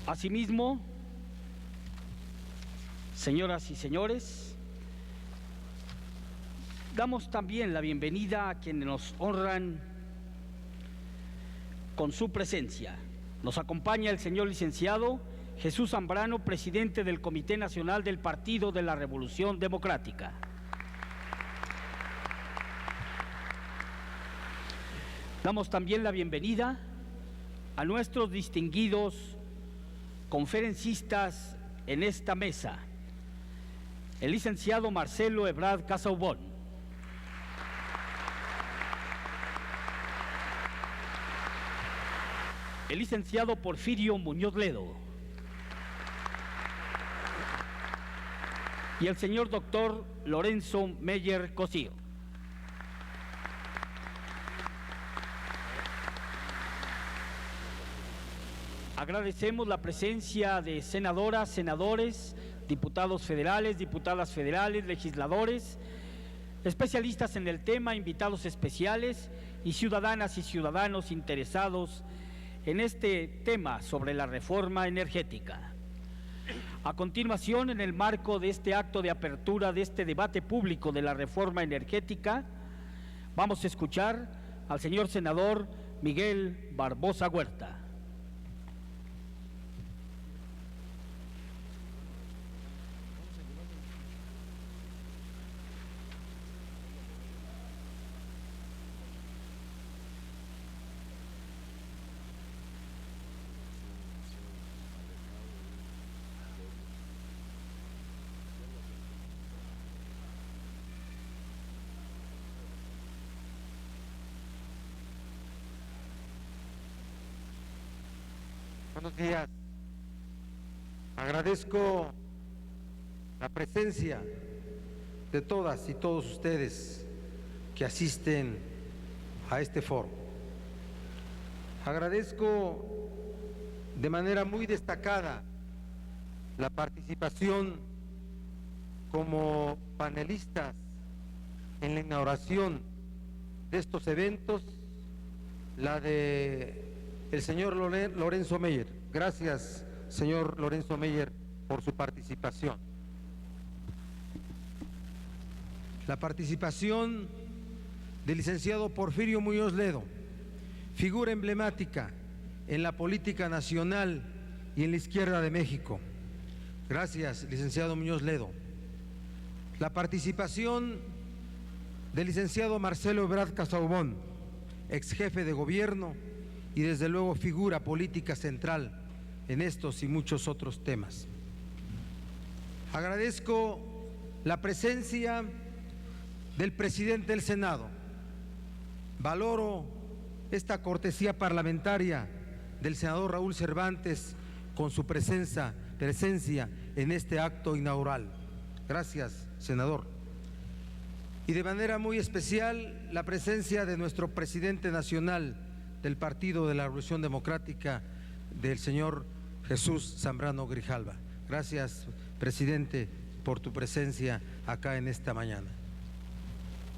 Asimismo, señoras y señores, damos también la bienvenida a quienes nos honran con su presencia. Nos acompaña el señor licenciado Jesús Zambrano, presidente del Comité Nacional del Partido de la Revolución Democrática. Damos también la bienvenida a nuestros distinguidos conferencistas en esta mesa, el licenciado Marcelo Ebrard Casaubon, el licenciado Porfirio Muñoz Ledo y el señor doctor Lorenzo Meyer Cosío. Agradecemos la presencia de senadoras, senadores, diputados federales, diputadas federales, legisladores, especialistas en el tema, invitados especiales y ciudadanas y ciudadanos interesados en este tema sobre la reforma energética. A continuación, en el marco de este acto de apertura de este debate público de la reforma energética, vamos a escuchar al señor senador Miguel Barbosa Huerta. Buenos días. Agradezco la presencia de todas y todos ustedes que asisten a este foro. Agradezco de manera muy destacada la participación como panelistas en la inauguración de estos eventos, la de el señor Lorenzo Meyer. Gracias, señor Lorenzo Meyer, por su participación. La participación del licenciado Porfirio Muñoz Ledo, figura emblemática en la política nacional y en la izquierda de México. Gracias, licenciado Muñoz Ledo. La participación del licenciado Marcelo Ebrard Casaubon, ex jefe de gobierno y desde luego figura política central en estos y muchos otros temas. Agradezco la presencia del presidente del Senado. Valoro esta cortesía parlamentaria del senador Raúl Cervantes con su presencia en este acto inaugural. Gracias, senador. Y de manera muy especial la presencia de nuestro presidente nacional del Partido de la Revolución Democrática, del señor Jesús Zambrano Grijalva. Gracias, presidente, por tu presencia acá en esta mañana.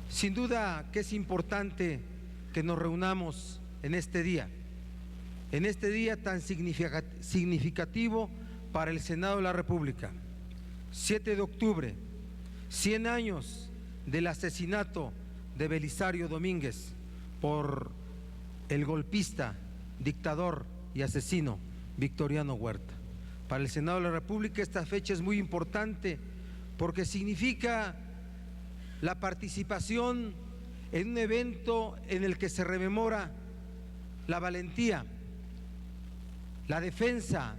Sin duda que es importante que nos reunamos en este día tan significativo para el Senado de la República. 7 de octubre, 100 años del asesinato de Belisario Domínguez por el golpista, dictador y asesino Victoriano Huerta. Para el Senado de la República esta fecha es muy importante porque significa la participación en un evento en el que se rememora la valentía, la defensa,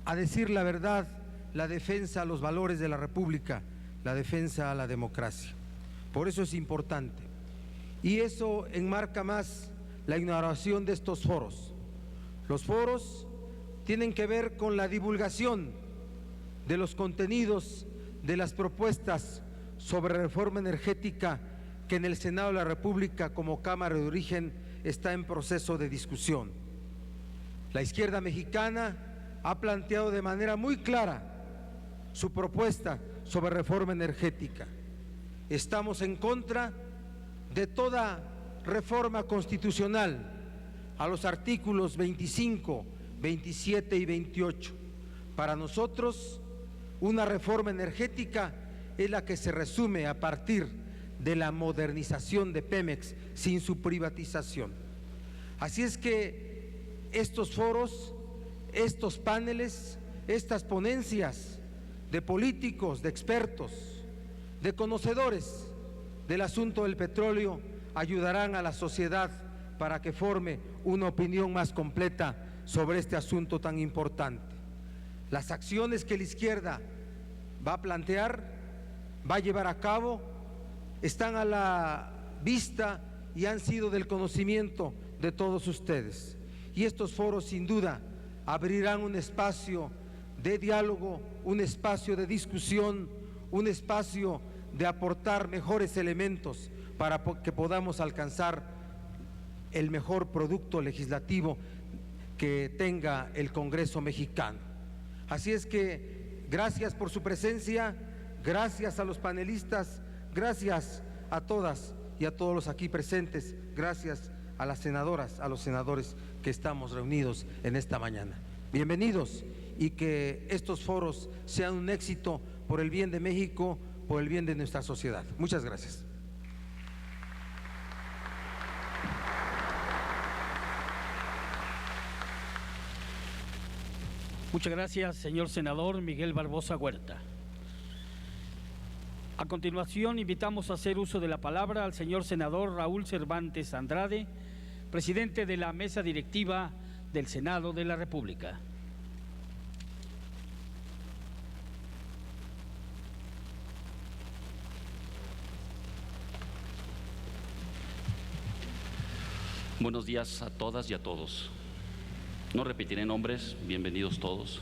a decir la verdad, la defensa a los valores de la República, la defensa a la democracia. Por eso es importante. Y eso enmarca más la inauguración de estos foros. Los foros tienen que ver con la divulgación de los contenidos de las propuestas sobre reforma energética que en el Senado de la República como Cámara de Origen está en proceso de discusión. La izquierda mexicana ha planteado de manera muy clara su propuesta sobre reforma energética. Estamos en contra de toda reforma constitucional a los artículos 25, 27 y 28. Para nosotros, una reforma energética es la que se resume a partir de la modernización de Pemex sin su privatización. Así es que estos foros, estos paneles, estas ponencias de políticos, de expertos, de conocedores del asunto del petróleo ayudarán a la sociedad para que forme una opinión más completa sobre este asunto tan importante. Las acciones que la izquierda va a plantear, va a llevar a cabo, están a la vista y han sido del conocimiento de todos ustedes. Y estos foros sin duda abrirán un espacio de diálogo, un espacio de discusión, un espacio de aportar mejores elementos para que podamos alcanzar el mejor producto legislativo que tenga el Congreso mexicano. Así es que gracias por su presencia, gracias a los panelistas, gracias a todas y a todos los aquí presentes, gracias a las senadoras, a los senadores que estamos reunidos en esta mañana. Bienvenidos y que estos foros sean un éxito por el bien de México, por el bien de nuestra sociedad. Muchas gracias. Muchas gracias, señor senador Miguel Barbosa Huerta. A continuación, invitamos a hacer uso de la palabra al señor senador Raúl Cervantes Andrade, presidente de la mesa directiva del Senado de la República. Buenos días a todas y a todos. No repetiré nombres, bienvenidos todos.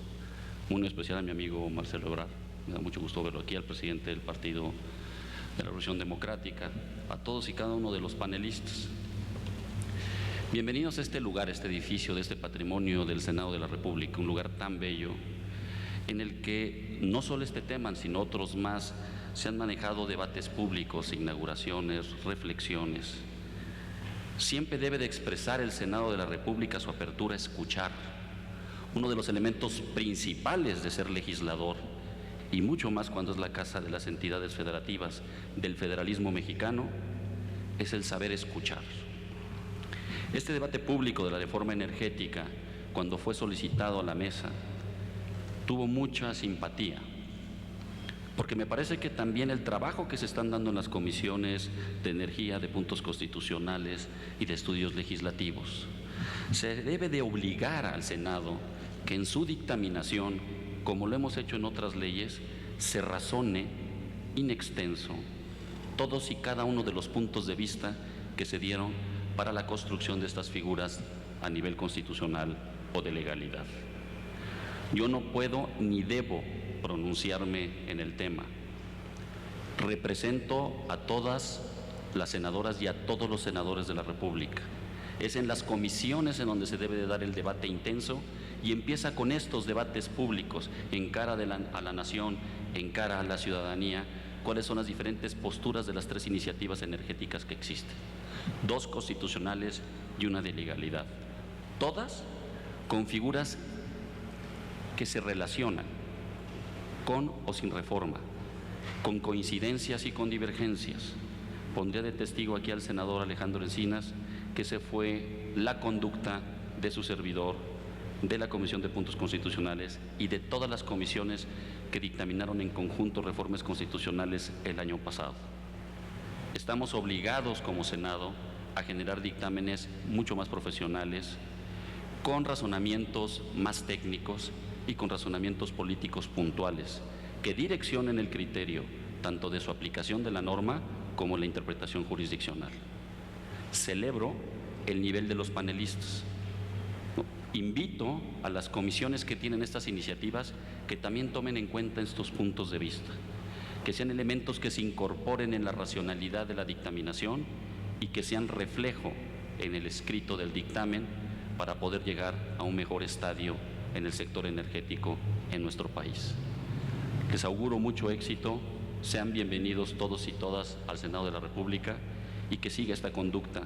Uno especial a mi amigo Marcelo Ebrard, me da mucho gusto verlo aquí, al presidente del Partido de la Revolución Democrática, a todos y cada uno de los panelistas. Bienvenidos a este lugar, este edificio de este patrimonio del Senado de la República, un lugar tan bello en el que no solo este tema, sino otros más, se han manejado debates públicos, inauguraciones, reflexiones. Siempre debe de expresar el Senado de la República su apertura a escuchar, uno de los elementos principales de ser legislador, y mucho más cuando es la casa de las entidades federativas del federalismo mexicano, es el saber escuchar. Este debate público de la reforma energética, cuando fue solicitado a la mesa, tuvo mucha simpatía, porque me parece que también el trabajo que se están dando en las comisiones de energía, de puntos constitucionales y de estudios legislativos, se debe de obligar al Senado que en su dictaminación, como lo hemos hecho en otras leyes, se razone in extenso todos y cada uno de los puntos de vista que se dieron para la construcción de estas figuras a nivel constitucional o de legalidad. Yo no puedo ni debo pronunciarme en el tema. Represento a todas las senadoras y a todos los senadores de la República. Es en las comisiones en donde se debe de dar el debate intenso y empieza con estos debates públicos en cara a la nación, en cara a la ciudadanía, cuáles son las diferentes posturas de las tres iniciativas energéticas que existen. 2 constitucionales y una de legalidad. Todas con figuras que se relacionan con o sin reforma, con coincidencias y con divergencias. Pondré de testigo aquí al senador Alejandro Encinas que esa fue la conducta de su servidor, de la Comisión de Puntos Constitucionales y de todas las comisiones que dictaminaron en conjunto reformas constitucionales el año pasado. Estamos obligados como Senado a generar dictámenes mucho más profesionales, con razonamientos más técnicos y con razonamientos políticos puntuales que direccionen el criterio tanto de su aplicación de la norma como la interpretación jurisdiccional. Celebro el nivel de los panelistas. Invito a las comisiones que tienen estas iniciativas que también tomen en cuenta estos puntos de vista, que sean elementos que se incorporen en la racionalidad de la dictaminación y que sean reflejo en el escrito del dictamen para poder llegar a un mejor estadio en el sector energético en nuestro país. Les auguro mucho éxito, sean bienvenidos todos y todas al Senado de la República y que siga esta conducta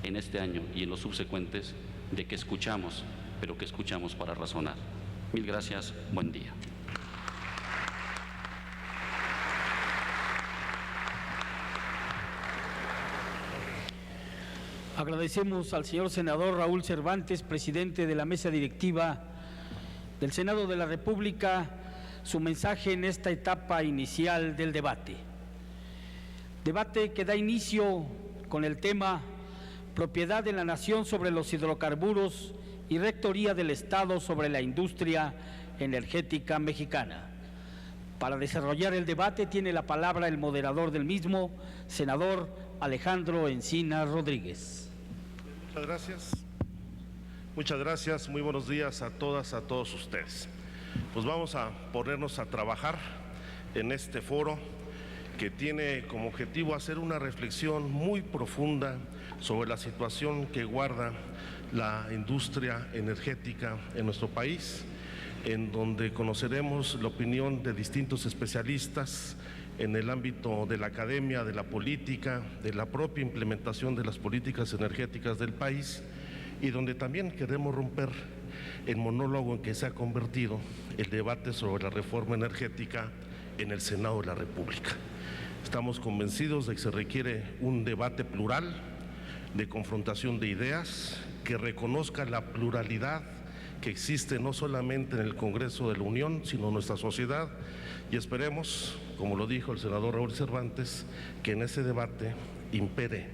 en este año y en los subsecuentes de que escuchamos pero que escuchamos para razonar. Mil gracias, buen día. Agradecemos al señor senador Raúl Cervantes, presidente de la mesa directiva del Senado de la República, su mensaje en esta etapa inicial del debate. Debate que da inicio con el tema Propiedad de la Nación sobre los hidrocarburos y Rectoría del Estado sobre la industria energética mexicana. Para desarrollar el debate tiene la palabra el moderador del mismo, senador Alejandro Encinas Rodríguez. Muchas gracias. Muchas gracias. Muy buenos días a todas, a todos ustedes. Pues vamos a ponernos a trabajar en este foro que tiene como objetivo hacer una reflexión muy profunda sobre la situación que guarda la industria energética en nuestro país, en donde conoceremos la opinión de distintos especialistas en el ámbito de la academia, de la política, de la propia implementación de las políticas energéticas del país, y donde también queremos romper el monólogo en que se ha convertido el debate sobre la reforma energética en el Senado de la República. Estamos convencidos de que se requiere un debate plural, de confrontación de ideas, que reconozca la pluralidad que existe no solamente en el Congreso de la Unión, sino en nuestra sociedad, y esperemos, como lo dijo el senador Raúl Cervantes, que en ese debate impere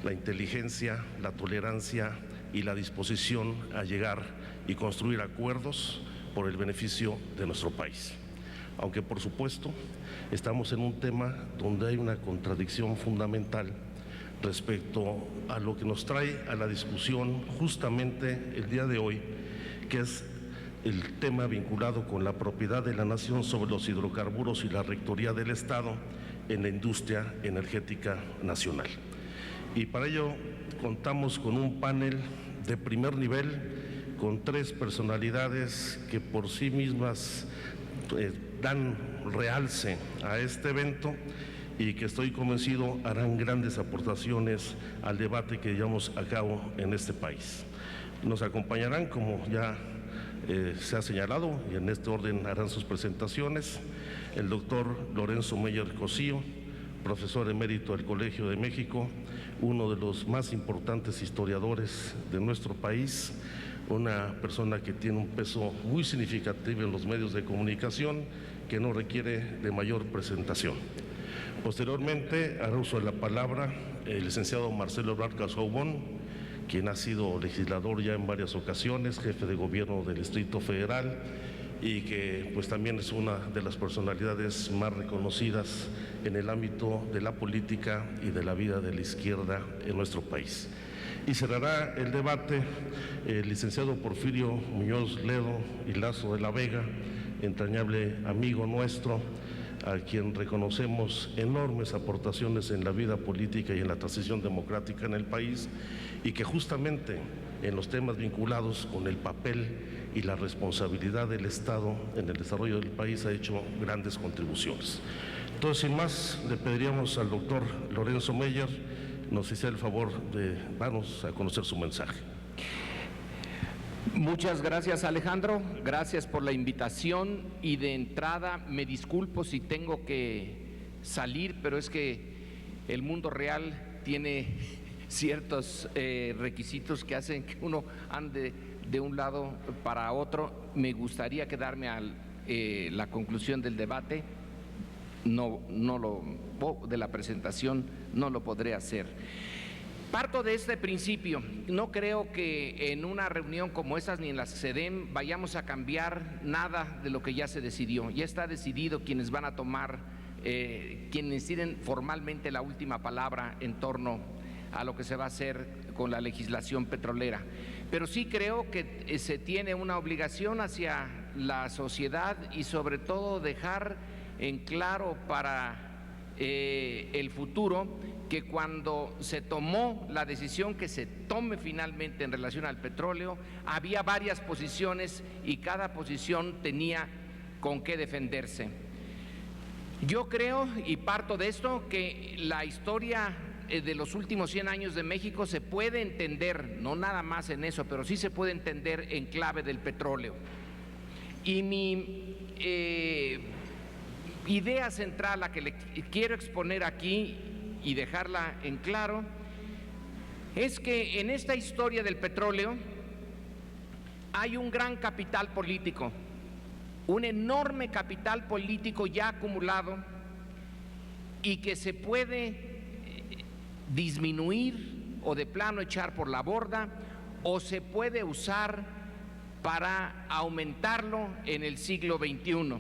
la inteligencia, la tolerancia y la disposición a llegar y construir acuerdos por el beneficio de nuestro país. Aunque, por supuesto, estamos en un tema donde hay una contradicción fundamental respecto a lo que nos trae a la discusión justamente el día de hoy, que es el tema vinculado con la propiedad de la nación sobre los hidrocarburos y la rectoría del Estado en la industria energética nacional. Y para ello contamos con un panel de primer nivel, con 3 personalidades que por sí mismas dan realce a este evento y que estoy convencido harán grandes aportaciones al debate que llevamos a cabo en este país. Nos acompañarán, como ya se ha señalado, y en este orden harán sus presentaciones, el doctor Lorenzo Meyer Cosío, profesor emérito del Colegio de México, uno de los más importantes historiadores de nuestro país, una persona que tiene un peso muy significativo en los medios de comunicación, que no requiere de mayor presentación. Posteriormente hará uso de la palabra el licenciado Marcelo Ebrard Casaubon, quien ha sido legislador ya en varias ocasiones, jefe de gobierno del Distrito Federal, y que pues también es una de las personalidades más reconocidas en el ámbito de la política y de la vida de la izquierda en nuestro país. Y cerrará el debate el licenciado Porfirio Muñoz Ledo y Lazo de la Vega, entrañable amigo nuestro, a quien reconocemos enormes aportaciones en la vida política y en la transición democrática en el país, y que justamente en los temas vinculados con el papel y la responsabilidad del Estado en el desarrollo del país ha hecho grandes contribuciones. Entonces, sin más, le pediríamos al doctor Lorenzo Meyer nos hiciera el favor de darnos a conocer su mensaje. Muchas gracias, Alejandro, gracias por la invitación, y de entrada me disculpo si tengo que salir, pero es que el mundo real tiene ciertos requisitos que hacen que uno ande de un lado para otro. Me gustaría quedarme a la conclusión del debate, de la presentación no lo podré hacer. Parto de este principio: no creo que en una reunión como estas ni en la SEDEM vayamos a cambiar nada de lo que ya se decidió. Ya está decidido quiénes van a tomar, quienes tienen formalmente la última palabra en torno a lo que se va a hacer con la legislación petrolera. Pero sí creo que se tiene una obligación hacia la sociedad y sobre todo dejar en claro para el futuro que cuando se tomó la decisión que se tome finalmente en relación al petróleo, había varias posiciones y cada posición tenía con qué defenderse. Yo creo, y parto de esto, que la historia de los últimos 100 años de México se puede entender, no nada más en eso, pero sí se puede entender en clave del petróleo. Y mi idea central, la que le quiero exponer aquí y dejarla en claro, es que en esta historia del petróleo hay un gran capital político, un enorme capital político ya acumulado y que se puede disminuir o de plano echar por la borda, o se puede usar para aumentarlo en el siglo XXI.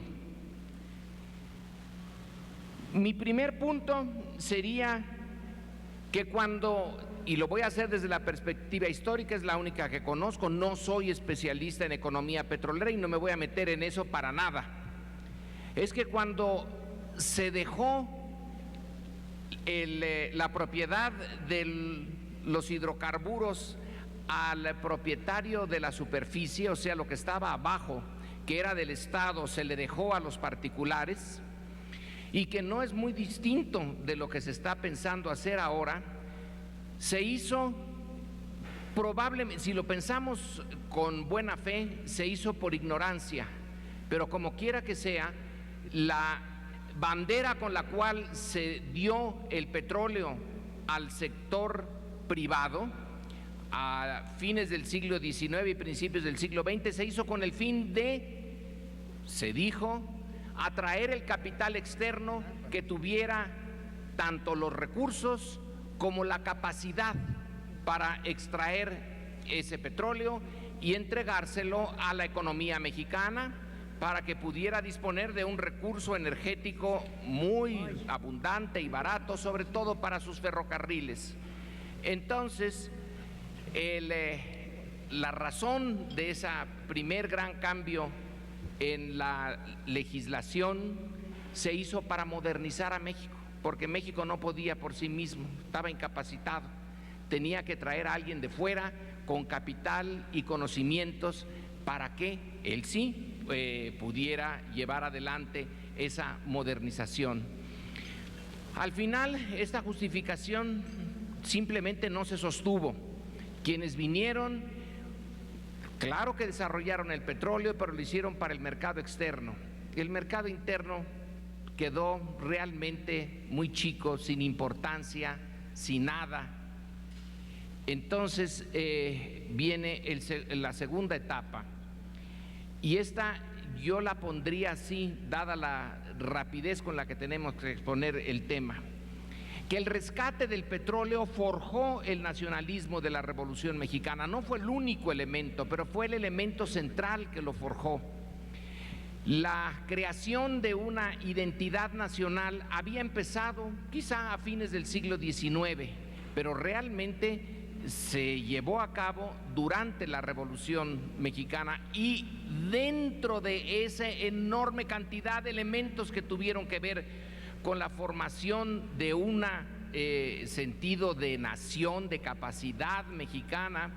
Mi primer punto sería que cuando, y lo voy a hacer desde la perspectiva histórica, es la única que conozco, no soy especialista en economía petrolera y no me voy a meter en eso para nada, es que cuando se dejó la propiedad de los hidrocarburos al propietario de la superficie, o sea, lo que estaba abajo, que era del Estado, se le dejó a los particulares, y que no es muy distinto de lo que se está pensando hacer ahora, se hizo probablemente, si lo pensamos con buena fe, se hizo por ignorancia, pero como quiera que sea, la bandera con la cual se dio el petróleo al sector privado a fines del siglo XIX y principios del siglo XX se hizo con el fin de, se dijo, atraer el capital externo que tuviera tanto los recursos como la capacidad para extraer ese petróleo y entregárselo a la economía mexicana para que pudiera disponer de un recurso energético muy abundante y barato, sobre todo para sus ferrocarriles. Entonces, la razón de ese primer gran cambio en la legislación se hizo para modernizar a México, porque México no podía por sí mismo, estaba incapacitado, tenía que traer a alguien de fuera con capital y conocimientos para que él sí pudiera llevar adelante esa modernización. Al final, esta justificación simplemente no se sostuvo. Quienes vinieron, claro que desarrollaron el petróleo, pero lo hicieron para el mercado externo. El mercado interno quedó realmente muy chico, sin importancia, sin nada. Entonces viene la segunda etapa, y esta yo la pondría así, dada la rapidez con la que tenemos que exponer el tema, que el rescate del petróleo forjó el nacionalismo de la Revolución Mexicana. No fue el único elemento, pero fue el elemento central que lo forjó. La creación de una identidad nacional había empezado quizá a fines del siglo XIX, pero realmente se llevó a cabo durante la Revolución Mexicana y dentro de esa enorme cantidad de elementos que tuvieron que ver con la formación de un sentido de nación, de capacidad mexicana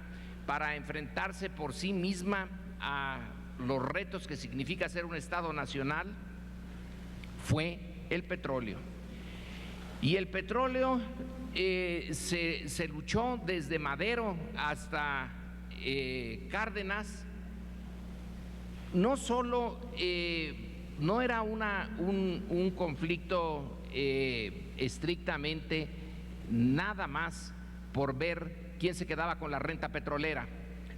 para enfrentarse por sí misma a los retos que significa ser un Estado nacional, fue el petróleo. Y el petróleo se luchó desde Madero hasta Cárdenas. No solo no era un conflicto estrictamente nada más por ver quién se quedaba con la renta petrolera.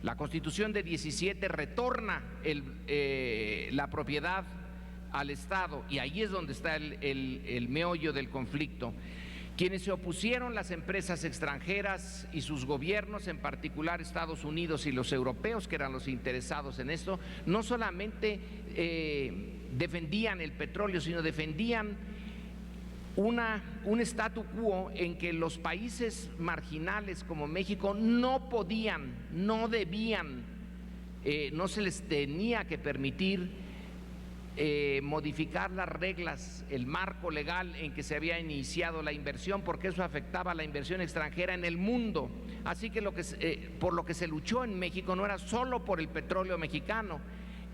La Constitución de 17 retorna la propiedad al Estado, y ahí es donde está el meollo del conflicto. Quienes se opusieron, las empresas extranjeras y sus gobiernos, en particular Estados Unidos y los europeos, que eran los interesados en esto, no solamente defendían el petróleo, sino defendían un statu quo en que los países marginales como México no podían, no debían, no se les tenía que permitir modificar las reglas, el marco legal en que se había iniciado la inversión, porque eso afectaba a la inversión extranjera en el mundo. Así que por lo que se luchó en México no era solo por el petróleo mexicano,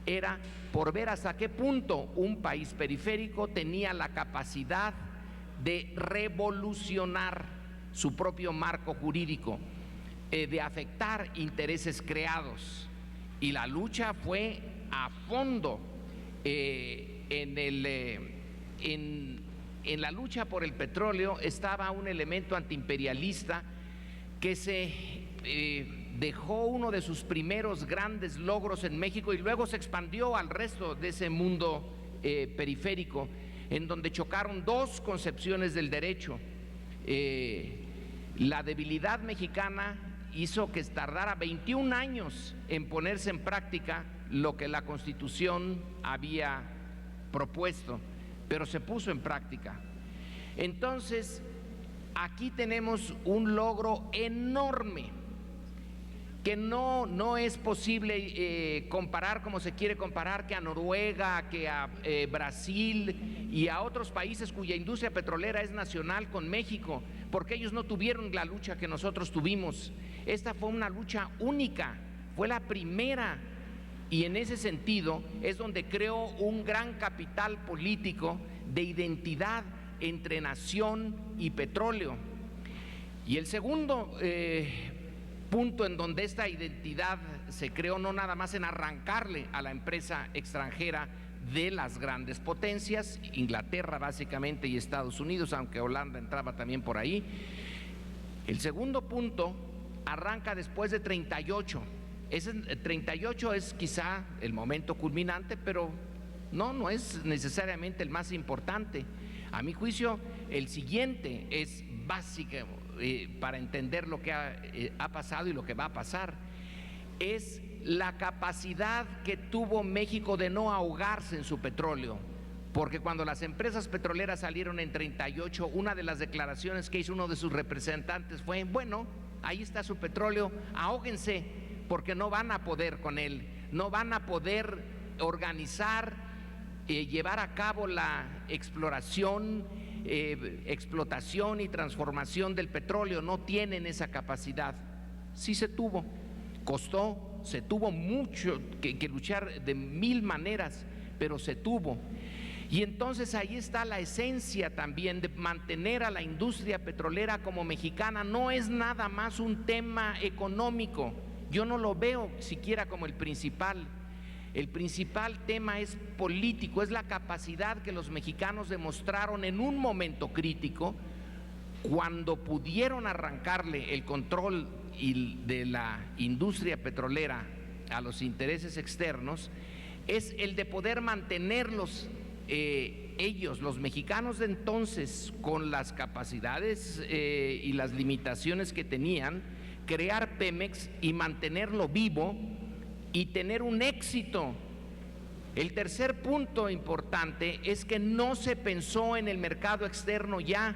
era por ver hasta qué punto un país periférico tenía la capacidad de revolucionar su propio marco jurídico, de afectar intereses creados. Y la lucha fue a fondo en la lucha por el petróleo. Estaba un elemento antiimperialista que se dejó uno de sus primeros grandes logros en México y luego se expandió al resto de ese mundo periférico, en donde chocaron dos concepciones del derecho. La debilidad mexicana hizo que tardara 21 años en ponerse en práctica lo que la Constitución había propuesto, pero se puso en práctica. Entonces, aquí tenemos un logro enorme que no es posible comparar como se quiere comparar, que a Noruega, que a Brasil y a otros países cuya industria petrolera es nacional con México, porque ellos no tuvieron la lucha que nosotros tuvimos. Esta fue una lucha única, fue la primera, y en ese sentido es donde creó un gran capital político de identidad entre nación y petróleo. Y el segundo punto en donde esta identidad se creó, no nada más en arrancarle a la empresa extranjera de las grandes potencias, Inglaterra básicamente y Estados Unidos, aunque Holanda entraba también por ahí. El segundo punto arranca después de 38. Ese 38 es quizá el momento culminante, pero no es necesariamente el más importante. A mi juicio, el siguiente es básico para entender lo que ha pasado y lo que va a pasar. Es la capacidad que tuvo México de no ahogarse en su petróleo, porque cuando las empresas petroleras salieron en 38, una de las declaraciones que hizo uno de sus representantes fue: bueno, ahí está su petróleo, ahóguense, porque no van a poder con él, no van a poder organizar, llevar a cabo la exploración, explotación y transformación del petróleo, no tienen esa capacidad. Sí se tuvo, costó, se tuvo mucho que luchar de mil maneras, pero se tuvo. Y entonces ahí está la esencia también de mantener a la industria petrolera como mexicana. No es nada más un tema económico, yo no lo veo siquiera como el principal. El principal tema es político, es la capacidad que los mexicanos demostraron en un momento crítico, cuando pudieron arrancarle el control de la industria petrolera a los intereses externos, es el de poder mantenerlos ellos, los mexicanos de entonces, con las capacidades y las limitaciones que tenían, crear Pemex y mantenerlo vivo y tener un éxito. El tercer punto importante es que no se pensó en el mercado externo ya.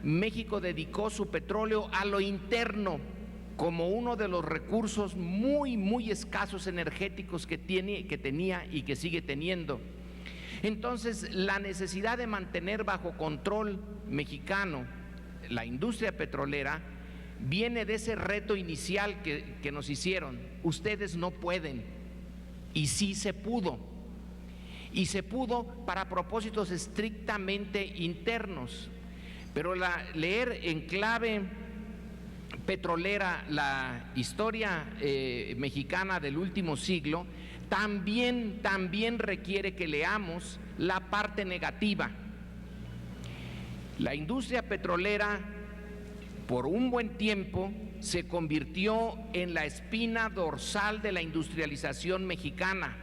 México dedicó su petróleo a lo interno como uno de los recursos muy escasos energéticos que tenía y que sigue teniendo. Entonces, la necesidad de mantener bajo control mexicano la industria petrolera viene de ese reto inicial que nos hicieron: ustedes no pueden. Y sí se pudo, y se pudo para propósitos estrictamente internos. Pero leer en clave petrolera la historia mexicana del último siglo también requiere que leamos la parte negativa. La industria petrolera por un buen tiempo se convirtió en la espina dorsal de la industrialización mexicana.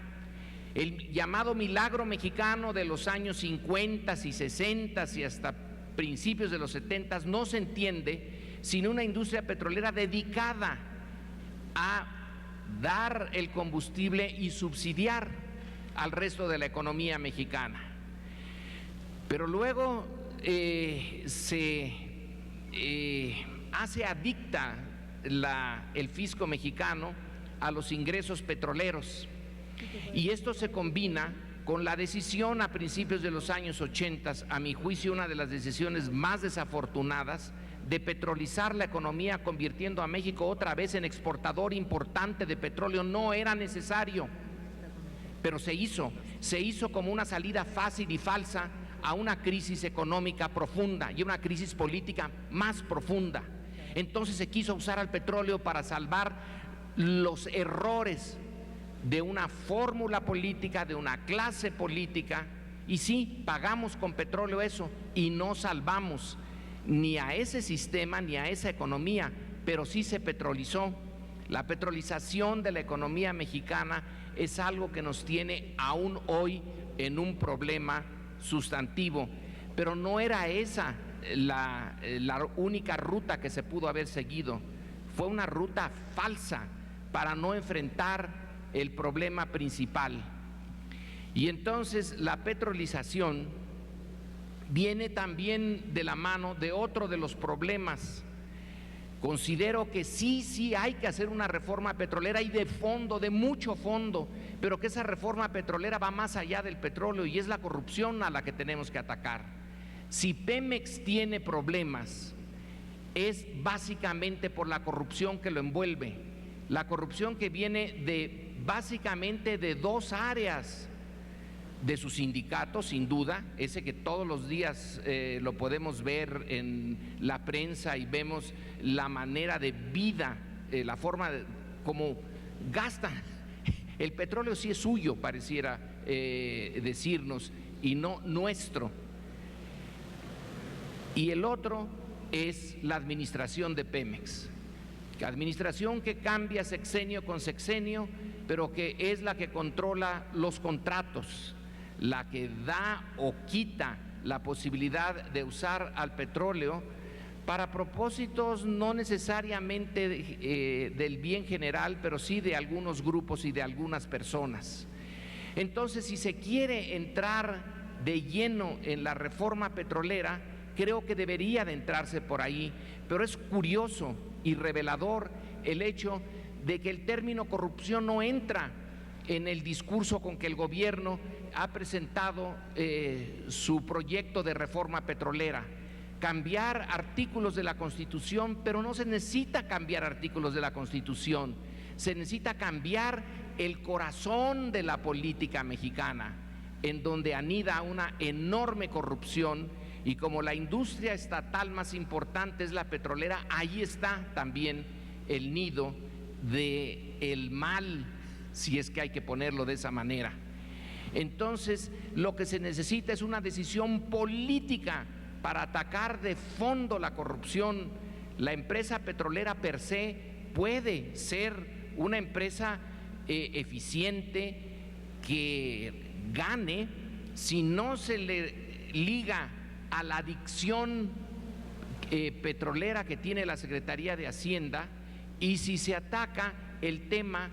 El llamado milagro mexicano de los años 50 y 60 y hasta principios de los 70 no se entiende sin una industria petrolera dedicada a dar el combustible y subsidiar al resto de la economía mexicana. Pero luego se hace adicta el fisco mexicano a los ingresos petroleros, y esto se combina con la decisión a principios de los años 80, a mi juicio una de las decisiones más desafortunadas, de petrolizar la economía, convirtiendo a México otra vez en exportador importante de petróleo. No era necesario, pero se hizo como una salida fácil y falsa a una crisis económica profunda y una crisis política más profunda. Entonces se quiso usar al petróleo para salvar los errores de una fórmula política, de una clase política, y sí, pagamos con petróleo eso y no salvamos ni a ese sistema ni a esa economía, pero sí se petrolizó. La petrolización de la economía mexicana es algo que nos tiene aún hoy en un problema sustantivo, pero no era esa la única ruta que se pudo haber seguido. Fue una ruta falsa para no enfrentar el problema principal. Y entonces la petrolización viene también de la mano de otro de los problemas. Considero que sí hay que hacer una reforma petrolera, y de fondo, de mucho fondo, pero que esa reforma petrolera va más allá del petróleo y es la corrupción a la que tenemos que atacar. Si Pemex tiene problemas, es básicamente por la corrupción que lo envuelve, la corrupción que viene básicamente de dos áreas: de su sindicato, sin duda, ese que todos los días lo podemos ver en la prensa y vemos la manera de vida, la forma como gastan. El petróleo sí es suyo, pareciera decirnos, y no nuestro. Y el otro es la administración de Pemex, administración que cambia sexenio con sexenio, pero que es la que controla los contratos, la que da o quita la posibilidad de usar al petróleo para propósitos no necesariamente del bien general, pero sí de algunos grupos y de algunas personas. Entonces, si se quiere entrar de lleno en la reforma petrolera, creo que debería de entrarse por ahí, pero es curioso y revelador el hecho de que el término corrupción no entra en el discurso con que el gobierno ha presentado su proyecto de reforma petrolera. Cambiar artículos de la Constitución, pero no se necesita cambiar artículos de la Constitución, se necesita cambiar el corazón de la política mexicana, en donde anida una enorme corrupción, y como la industria estatal más importante es la petrolera, ahí está también el nido del mal, si es que hay que ponerlo de esa manera. Entonces, lo que se necesita es una decisión política para atacar de fondo la corrupción. La empresa petrolera per se puede ser una empresa eficiente, que gane, si no se le liga a la adicción petrolera que tiene la Secretaría de Hacienda, y si se ataca el tema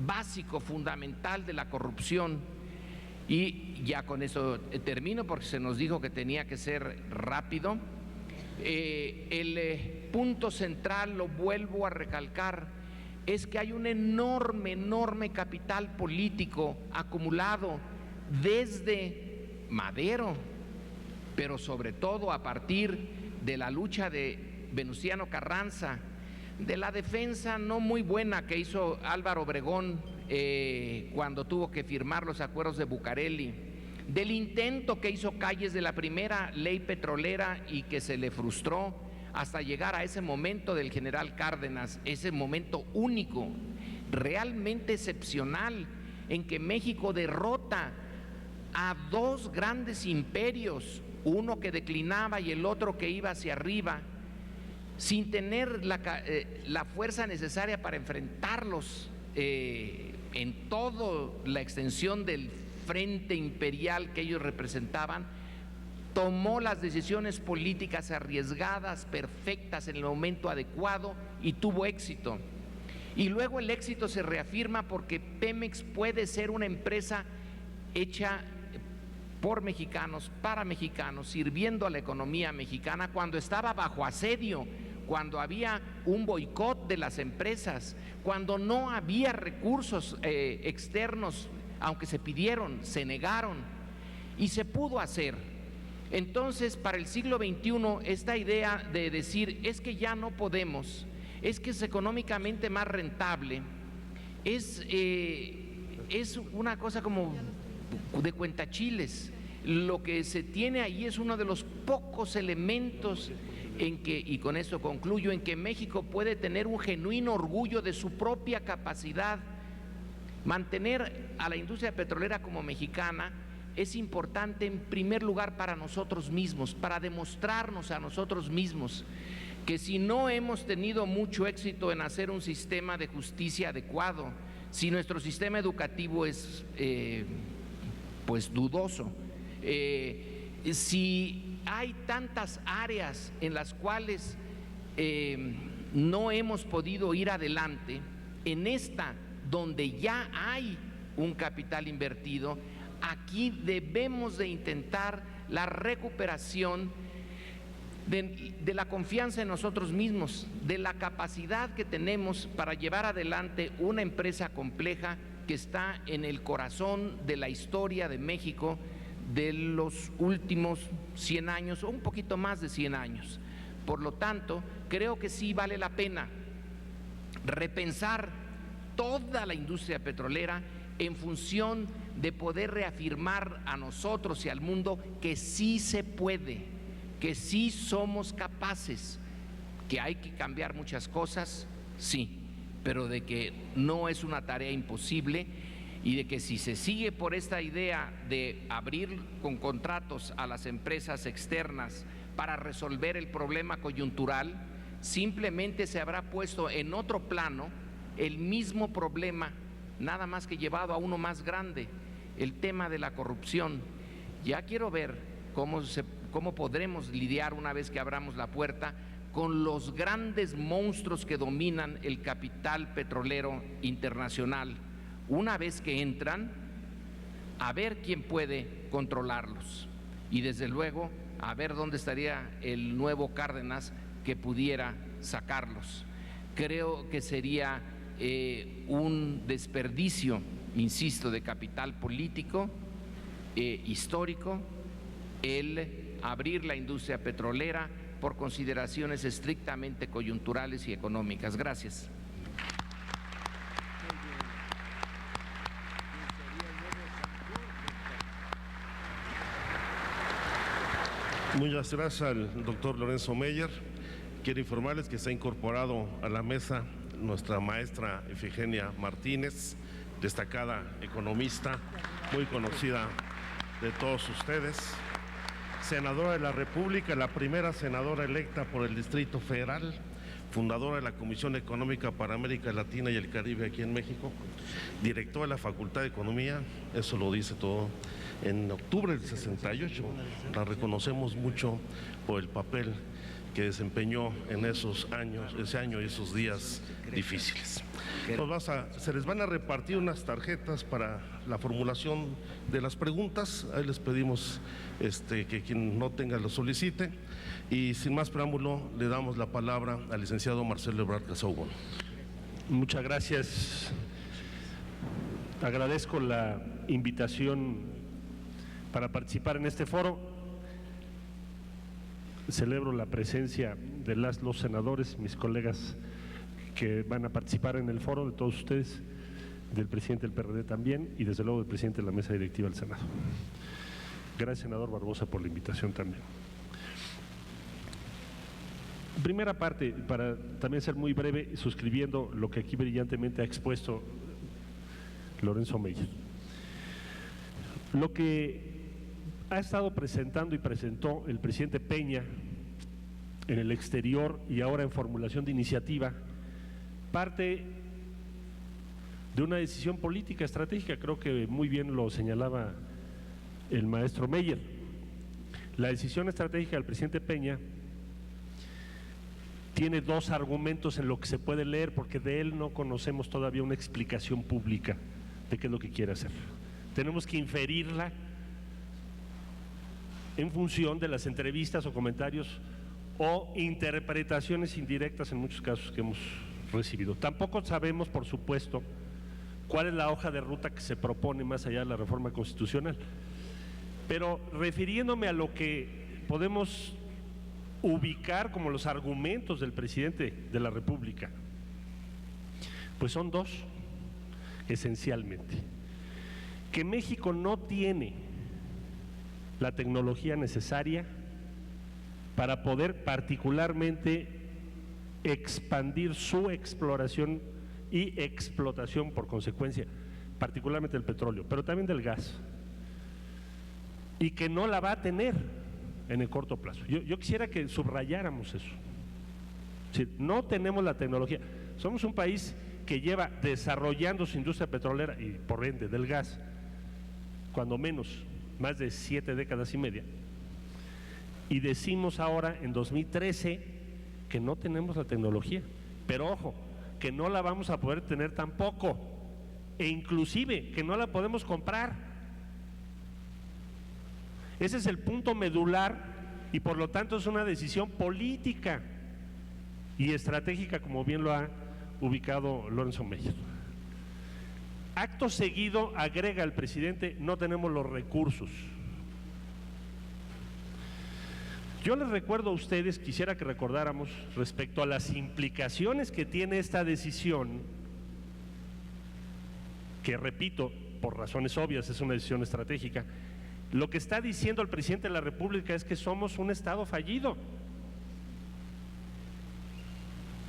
básico, fundamental de la corrupción. Y ya con eso termino, porque se nos dijo que tenía que ser rápido. El punto central, lo vuelvo a recalcar, es que hay un enorme capital político acumulado desde Madero, pero sobre todo a partir de la lucha de Venustiano Carranza, de la defensa no muy buena que hizo Álvaro Obregón cuando tuvo que firmar los acuerdos de Bucareli, del intento que hizo Calles de la primera ley petrolera y que se le frustró, hasta llegar a ese momento del general Cárdenas, ese momento único, realmente excepcional, en que México derrota a dos grandes imperios, uno que declinaba y el otro que iba hacia arriba, sin tener la fuerza necesaria para enfrentarlos en toda la extensión del frente imperial que ellos representaban. Tomó las decisiones políticas arriesgadas, perfectas, en el momento adecuado, y tuvo éxito. Y luego el éxito se reafirma porque Pemex puede ser una empresa hecha por mexicanos, para mexicanos, sirviendo a la economía mexicana, cuando estaba bajo asedio, cuando había un boicot de las empresas, cuando no había recursos externos, aunque se pidieron, se negaron, y se pudo hacer. Entonces, para el siglo XXI, esta idea de decir es que ya no podemos, es que es económicamente más rentable, es una cosa como de cuentachiles. Lo que se tiene ahí es uno de los pocos elementos en que, y con esto concluyo, en que México puede tener un genuino orgullo de su propia capacidad. Mantener a la industria petrolera como mexicana es importante en primer lugar para nosotros mismos, para demostrarnos a nosotros mismos que si no hemos tenido mucho éxito en hacer un sistema de justicia adecuado, si nuestro sistema educativo es pues dudoso, si hay tantas áreas en las cuales no hemos podido ir adelante, en esta donde ya hay un capital invertido, aquí debemos de intentar la recuperación de la confianza en nosotros mismos, de la capacidad que tenemos para llevar adelante una empresa compleja que está en el corazón de la historia de México de los últimos 100 años o un poquito más de 100 años. Por lo tanto, creo que sí vale la pena repensar toda la industria petrolera en función de poder reafirmar a nosotros y al mundo que sí se puede, que sí somos capaces, que hay que cambiar muchas cosas, sí, pero de que no es una tarea imposible y de que si se sigue por esta idea de abrir con contratos a las empresas externas para resolver el problema coyuntural, simplemente se habrá puesto en otro plano el mismo problema, nada más que llevado a uno más grande, el tema de la corrupción. Ya quiero ver cómo podremos lidiar una vez que abramos la puerta con los grandes monstruos que dominan el capital petrolero internacional. Una vez que entran, a ver quién puede controlarlos y desde luego a ver dónde estaría el nuevo Cárdenas que pudiera sacarlos. Creo que sería un desperdicio, insisto, de capital político, histórico, el abrir la industria petrolera por consideraciones estrictamente coyunturales y económicas. Gracias. Muchas gracias al doctor Lorenzo Meyer. Quiero informarles que se ha incorporado a la mesa nuestra maestra Efigenia Martínez, destacada economista, muy conocida de todos ustedes, senadora de la República, la primera senadora electa por el Distrito Federal, fundadora de la Comisión Económica para América Latina y el Caribe aquí en México, directora de la Facultad de Economía, eso lo dice todo. En octubre del 68, la reconocemos mucho por el papel que desempeñó en esos años, ese año y esos días difíciles. Se les van a repartir unas tarjetas para la formulación de las preguntas. Ahí les pedimos que quien no tenga lo solicite. Y sin más preámbulo, le damos la palabra al licenciado Marcelo Ebrard Casaubon. Muchas gracias. Agradezco la invitación para participar en este foro. Celebro la presencia de los senadores, mis colegas que van a participar en el foro, de todos ustedes, del presidente del PRD también y desde luego del presidente de la mesa directiva del Senado. Gracias, senador Barbosa, por la invitación también. Primera parte, para también ser muy breve, suscribiendo lo que aquí brillantemente ha expuesto Lorenzo Meyer. Lo que ha estado presentando y presentó el presidente Peña en el exterior y ahora en formulación de iniciativa, parte de una decisión política estratégica, creo que muy bien lo señalaba el maestro Meyer. La decisión estratégica del presidente Peña tiene dos argumentos en lo que se puede leer, porque de él no conocemos todavía una explicación pública de qué es lo que quiere hacer. Tenemos que inferirla en función de las entrevistas o comentarios o interpretaciones indirectas en muchos casos que hemos recibido. Tampoco sabemos, por supuesto, cuál es la hoja de ruta que se propone más allá de la reforma constitucional. Pero refiriéndome a lo que podemos ubicar como los argumentos del presidente de la República, pues son dos, esencialmente. Que México no tiene la tecnología necesaria para poder particularmente expandir su exploración y explotación por consecuencia, particularmente del petróleo, pero también del gas, y que no la va a tener en el corto plazo. Yo quisiera que subrayáramos eso. Es decir, no tenemos la tecnología. Somos un país que lleva desarrollando su industria petrolera y por ende del gas, cuando menos, más de 7 décadas y media, y decimos ahora en 2013 que no tenemos la tecnología, pero ojo, que no la vamos a poder tener tampoco, e inclusive que no la podemos comprar. Ese es el punto medular y por lo tanto es una decisión política y estratégica, como bien lo ha ubicado Lorenzo Meyer. Acto seguido agrega el presidente: no tenemos los recursos. Yo les recuerdo a ustedes, quisiera que recordáramos respecto a las implicaciones que tiene esta decisión, que repito, por razones obvias es una decisión estratégica. Lo que está diciendo el presidente de la República es que somos un Estado fallido.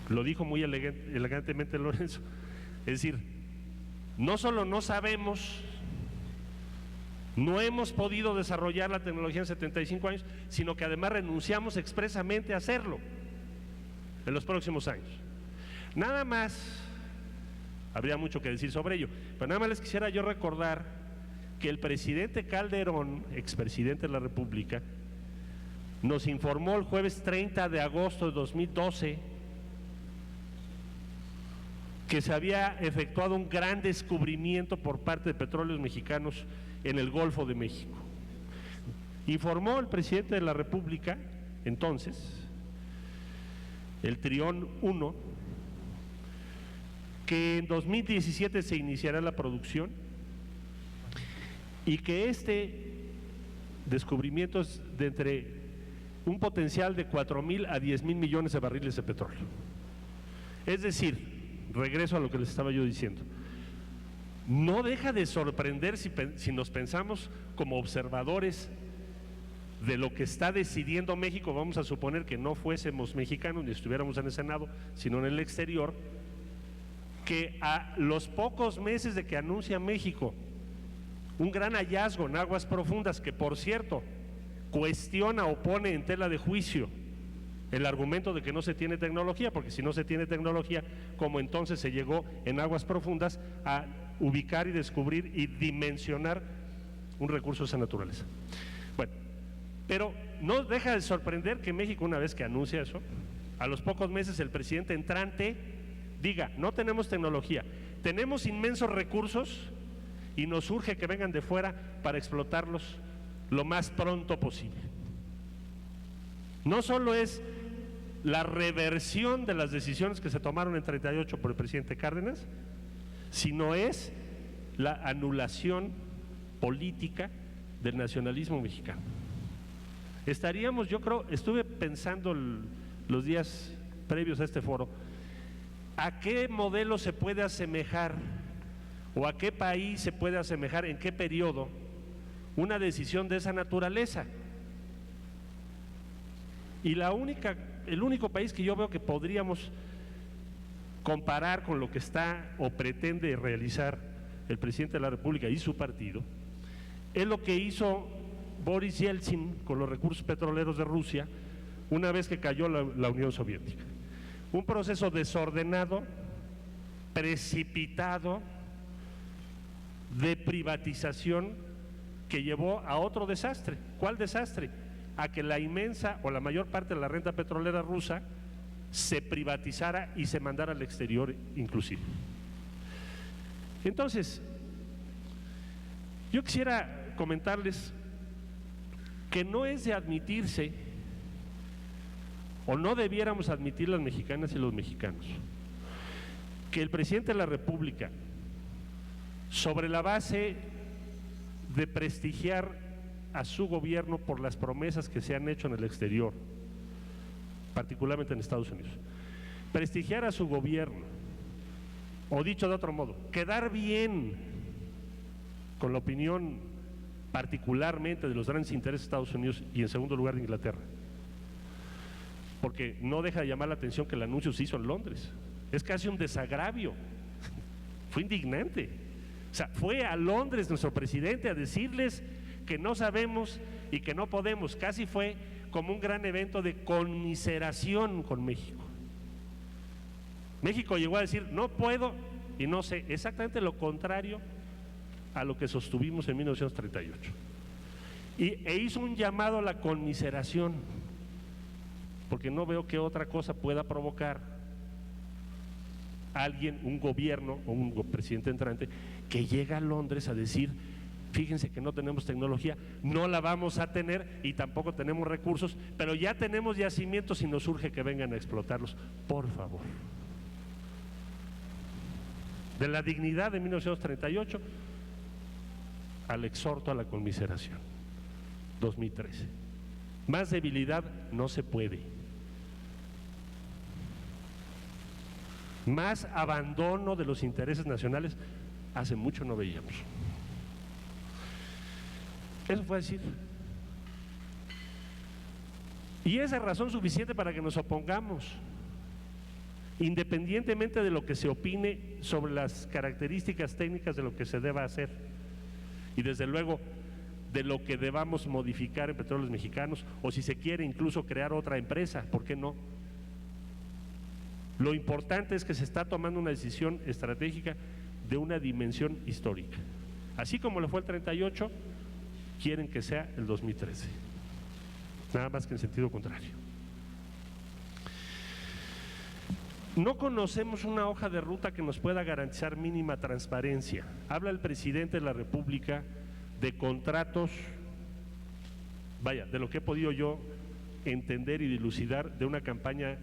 Lo dijo muy elegantemente Lorenzo. Es decir, no solo no sabemos, no hemos podido desarrollar la tecnología en 75 años, sino que además renunciamos expresamente a hacerlo en los próximos años. Nada más, habría mucho que decir sobre ello, pero nada más les quisiera yo recordar que el presidente Calderón, expresidente de la República, nos informó el jueves 30 de agosto de 2012 que se había efectuado un gran descubrimiento por parte de Petróleos Mexicanos en el Golfo de México. Informó el presidente de la República, entonces, el Trión 1, que en 2017 se iniciará la producción y que este descubrimiento es de entre un potencial de 4,000 a 10,000 millones de barriles de petróleo. Es decir, regreso a lo que les estaba yo diciendo, no deja de sorprender si nos pensamos como observadores de lo que está decidiendo México. Vamos a suponer que no fuésemos mexicanos ni estuviéramos en el Senado, sino en el exterior, que a los pocos meses de que anuncia México un gran hallazgo en aguas profundas, que por cierto cuestiona o pone en tela de juicio el argumento de que no se tiene tecnología, porque si no se tiene tecnología, ¿cómo entonces se llegó en aguas profundas a ubicar y descubrir y dimensionar un recurso de esa naturaleza? Bueno, pero no deja de sorprender que México, una vez que anuncia eso, a los pocos meses el presidente entrante diga: no tenemos tecnología, tenemos inmensos recursos y nos urge que vengan de fuera para explotarlos lo más pronto posible. No solo es la reversión de las decisiones que se tomaron en 38 por el presidente Cárdenas, sino es la anulación política del nacionalismo mexicano. Estaríamos, yo creo, estuve pensando los días previos a este foro, ¿a qué modelo se puede asemejar o a qué país se puede asemejar, en qué periodo, una decisión de esa naturaleza? Y el único país que yo veo que podríamos comparar con lo que está o pretende realizar el presidente de la República y su partido es lo que hizo Boris Yeltsin con los recursos petroleros de Rusia una vez que cayó la Unión Soviética. Un proceso desordenado, precipitado, de privatización que llevó a otro desastre. ¿Cuál desastre? A que la inmensa o la mayor parte de la renta petrolera rusa se privatizara y se mandara al exterior inclusive. Entonces, yo quisiera comentarles que no es de admitirse, o no debiéramos admitir las mexicanas y los mexicanos, que el presidente de la República, sobre la base de prestigiar a su gobierno por las promesas que se han hecho en el exterior, particularmente en Estados Unidos, prestigiar a su gobierno, o dicho de otro modo, quedar bien con la opinión particularmente de los grandes intereses de Estados Unidos y en segundo lugar de Inglaterra, porque no deja de llamar la atención que el anuncio se hizo en Londres. Es casi un desagravio, fue indignante. O sea, fue a Londres nuestro presidente a decirles que no sabemos y que no podemos. Casi fue como un gran evento de conmiseración con México. México llegó a decir, no puedo y no sé, exactamente lo contrario a lo que sostuvimos en 1938. E hizo un llamado a la conmiseración, porque no veo qué otra cosa pueda provocar alguien, un gobierno o un presidente entrante, que llega a Londres a decir, fíjense que no tenemos tecnología, no la vamos a tener y tampoco tenemos recursos, pero ya tenemos yacimientos y nos urge que vengan a explotarlos, por favor. De la dignidad de 1938 al exhorto a la conmiseración, 2013. Más debilidad no se puede. Más abandono de los intereses nacionales hace mucho no veíamos. Eso fue decir. Y esa es razón suficiente para que nos opongamos, independientemente de lo que se opine sobre las características técnicas de lo que se deba hacer y desde luego de lo que debamos modificar en Petróleos Mexicanos, o si se quiere incluso crear otra empresa, ¿por qué no? Lo importante es que se está tomando una decisión estratégica de una dimensión histórica. Así como lo fue el 38, quieren que sea el 2013. Nada más que en sentido contrario. No conocemos una hoja de ruta que nos pueda garantizar mínima transparencia. Habla el presidente de la República de contratos, vaya, de lo que he podido yo entender y dilucidar de una campaña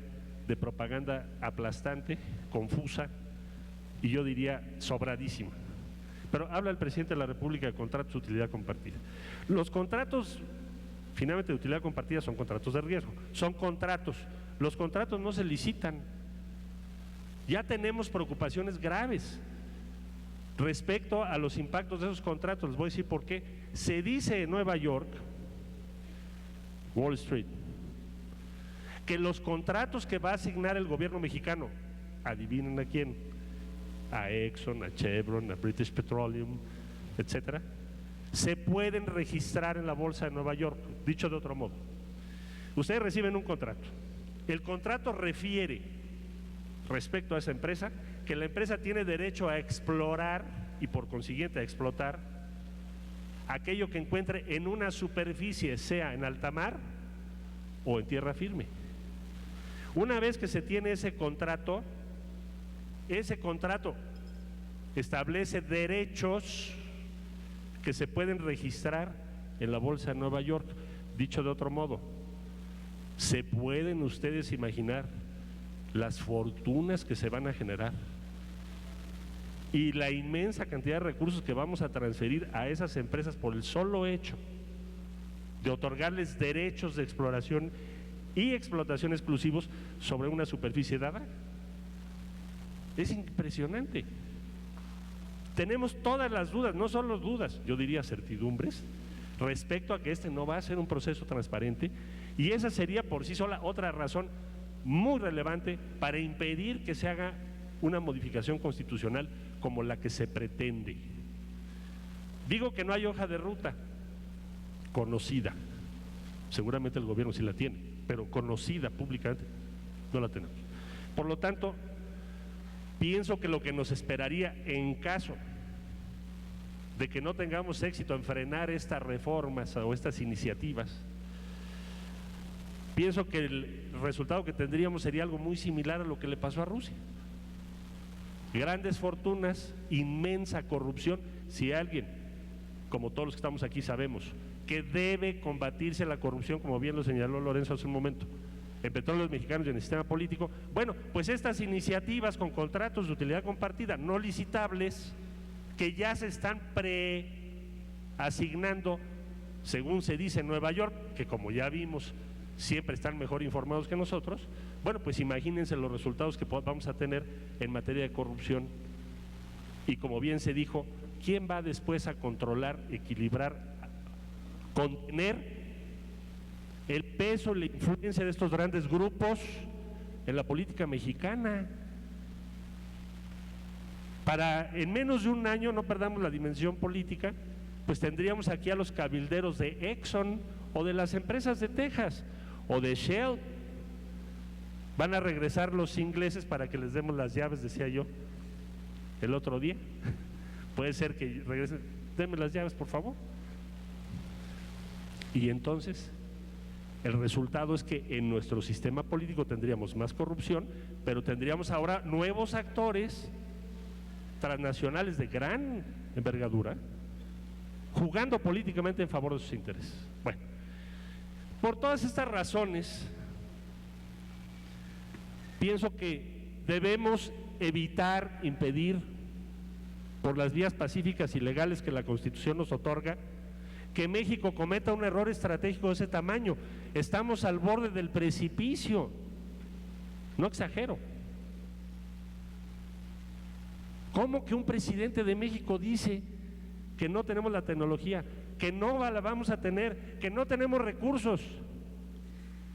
de propaganda aplastante, confusa y yo diría sobradísima. Pero habla el presidente de la República de contratos de utilidad compartida. Los contratos finalmente de utilidad compartida son contratos de riesgo, son contratos. Los contratos no se licitan. Ya tenemos preocupaciones graves respecto a los impactos de esos contratos. Les voy a decir por qué. Se dice en Nueva York, Wall Street, que los contratos que va a asignar el gobierno mexicano, adivinen a quién, a Exxon, a Chevron, a British Petroleum, etcétera, se pueden registrar en la bolsa de Nueva York. Dicho de otro modo, ustedes reciben un contrato, el contrato refiere respecto a esa empresa que la empresa tiene derecho a explorar y por consiguiente a explotar aquello que encuentre en una superficie, sea en alta mar o en tierra firme. Una vez que se tiene ese contrato establece derechos que se pueden registrar en la bolsa de Nueva York. Dicho de otro modo, ¿se pueden ustedes imaginar las fortunas que se van a generar y la inmensa cantidad de recursos que vamos a transferir a esas empresas por el solo hecho de otorgarles derechos de exploración y explotación exclusivos sobre una superficie dada? Es impresionante. Tenemos todas las dudas, no solo dudas, yo diría certidumbres, respecto a que este no va a ser un proceso transparente, y esa sería por sí sola otra razón muy relevante para impedir que se haga una modificación constitucional como la que se pretende. Digo que no hay hoja de ruta conocida, seguramente el gobierno sí la tiene, pero conocida públicamente no la tenemos. Por lo tanto, pienso que lo que nos esperaría en caso de que no tengamos éxito en frenar estas reformas o estas iniciativas, pienso que el resultado que tendríamos sería algo muy similar a lo que le pasó a Rusia. Grandes fortunas, inmensa corrupción. Si alguien, como todos los que estamos aquí sabemos, que debe combatirse la corrupción, como bien lo señaló Lorenzo hace un momento, en Petróleos Mexicanos y en el sistema político, bueno, pues estas iniciativas con contratos de utilidad compartida no licitables, que ya se están preasignando, según se dice en Nueva York, que como ya vimos, siempre están mejor informados que nosotros. Bueno, pues imagínense los resultados que vamos a tener en materia de corrupción. Y como bien se dijo, ¿quién va después a controlar, equilibrar, contener el peso, la influencia de estos grandes grupos en la política mexicana. Para en menos de un año, no perdamos la dimensión política, pues tendríamos aquí a los cabilderos de Exxon o de las empresas de Texas o de Shell. Van a regresar los ingleses para que les demos las llaves, decía yo el otro día. Puede ser que regresen, denme las llaves por favor. Y entonces el resultado es que en nuestro sistema político tendríamos más corrupción, pero tendríamos ahora nuevos actores transnacionales de gran envergadura jugando políticamente en favor de sus intereses. Bueno, por todas estas razones pienso que debemos evitar, impedir por las vías pacíficas y legales que la Constitución nos otorga que México cometa un error estratégico de ese tamaño. Estamos al borde del precipicio, no exagero. ¿Cómo que un presidente de México dice que no tenemos la tecnología, que no la vamos a tener, que no tenemos recursos